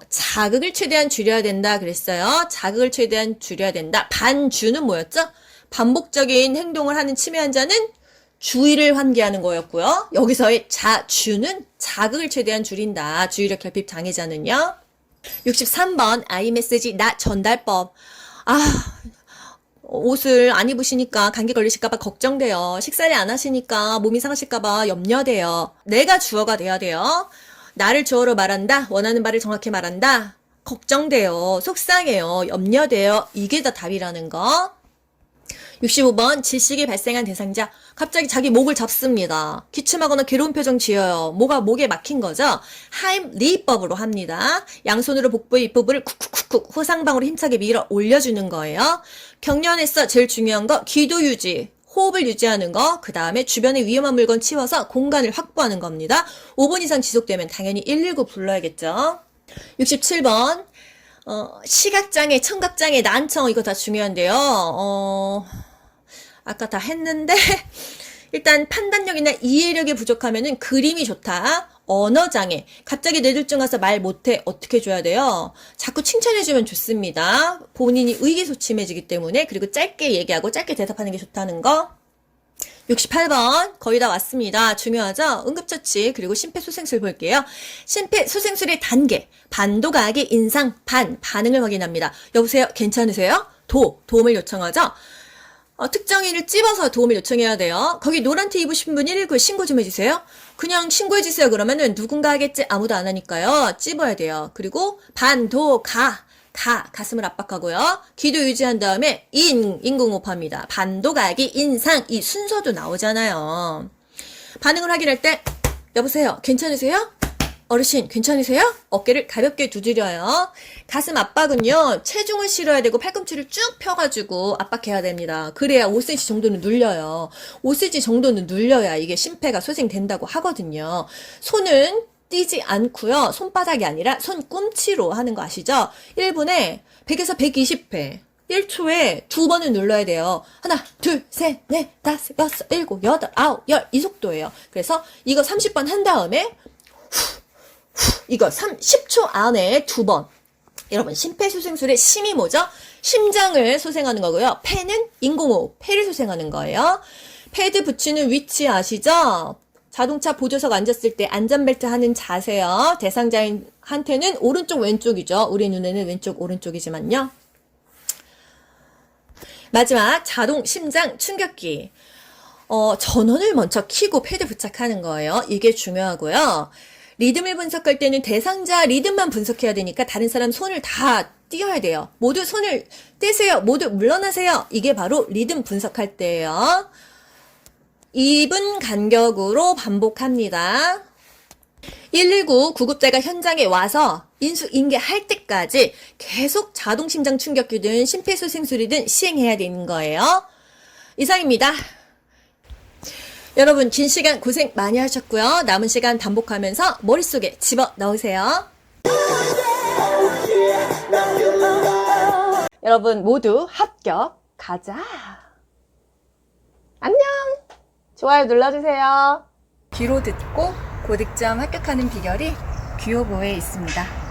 자극을 최대한 줄여야 된다 그랬어요. 자극을 최대한 줄여야 된다. 반주는 뭐였죠? 반복적인 행동을 하는 치매 환자는 주의를 환기하는 거였고요. 여기서의 자주는 자극을 최대한 줄인다. 주의력 결핍 장애자는요. 63번 아이메시지 나 전달법. 옷을 안 입으시니까 감기 걸리실까봐 걱정돼요. 식사를 안 하시니까 몸이 상하실까봐 염려돼요. 내가 주어가 돼야 돼요. 나를 주어로 말한다. 원하는 바를 정확히 말한다. 걱정돼요. 속상해요. 염려돼요. 이게 다 답이라는 거. 65번 질식이 발생한 대상자. 갑자기 자기 목을 잡습니다. 기침하거나 괴로운 표정 지어요. 뭐가 목에 막힌 거죠? 하임리법으로 합니다. 양손으로 복부의 윗부분을 쿡쿡쿡쿡 후상방으로 힘차게 밀어 올려주는 거예요. 경련에서 제일 중요한 거 기도 유지. 호흡을 유지하는 거, 그 다음에 주변에 위험한 물건 치워서 공간을 확보하는 겁니다. 5분 이상 지속되면 당연히 119 불러야겠죠. 67번 시각장애, 청각장애, 난청 이거 다 중요한데요. 아까 다 했는데 일단 판단력이나 이해력이 부족하면은 그림이 좋다. 언어장애, 갑자기 뇌졸중 와서 말 못해 어떻게 해줘야 돼요? 자꾸 칭찬해주면 좋습니다. 본인이 의기소침해지기 때문에. 그리고 짧게 얘기하고 짧게 대답하는 게 좋다는 거. 68번 거의 다 왔습니다. 중요하죠? 응급처치 그리고 심폐소생술 볼게요. 심폐소생술의 단계 반도가기 인상 반응을 확인합니다. 여보세요? 괜찮으세요? 도움을 요청하죠? 특정인을 찝어서 도움을 요청해야 돼요. 거기 노란 티 입으신 분 119에 신고 좀 해주세요. 그냥 신고해주세요. 그러면은 누군가 하겠지 아무도 안 하니까요. 찝어야 돼요. 그리고 가슴을 압박하고요. 기도 유지한 다음에 인공호흡합니다. 반도가기 인상 이 순서도 나오잖아요. 반응을 확인할 때 여보세요 괜찮으세요? 어르신 괜찮으세요? 어깨를 가볍게 두드려요. 가슴 압박은요 체중을 실어야 되고 팔꿈치를 쭉 펴가지고 압박해야 됩니다. 그래야 5cm 정도는 눌려요. 5cm 정도는 눌려야 이게 심폐가 소생된다고 하거든요. 손은 띄지 않고요. 손바닥이 아니라 손꿈치로 하는 거 아시죠? 1분에 100에서 120회 1초에 2번을 눌러야 돼요. 하나, 둘, 셋, 넷, 다섯, 여섯, 일곱, 여덟, 아홉, 열 이 속도예요. 그래서 이거 30번 한 다음에 이거 10초 안에 2번. 여러분 심폐소생술의 심이 뭐죠? 심장을 소생하는 거고요. 폐는 인공호흡, 폐를 소생하는 거예요. 패드 붙이는 위치 아시죠? 자동차 보조석 앉았을 때 안전벨트 하는 자세요. 대상자한테는 오른쪽 왼쪽이죠. 우리 눈에는 왼쪽 오른쪽이지만요. 마지막 자동 심장 충격기. 전원을 먼저 켜고 패드 부착하는 거예요. 이게 중요하고요. 리듬을 분석할 때는 대상자 리듬만 분석해야 되니까 다른 사람 손을 다 띄어야 돼요. 모두 손을 떼세요. 모두 물러나세요. 이게 바로 리듬 분석할 때예요. 2분 간격으로 반복합니다. 119 구급대가 현장에 와서 인수인계할 때까지 계속 자동심장 충격기든 심폐소생술이든 시행해야 되는 거예요. 이상입니다. 여러분 긴 시간 고생 많이 하셨고요. 남은 시간 반복하면서 머릿속에 집어넣으세요. 여러분 모두 합격. 가자. 안녕. 좋아요 눌러주세요. 귀로 듣고 고득점 합격하는 비결이 귀요보에 있습니다.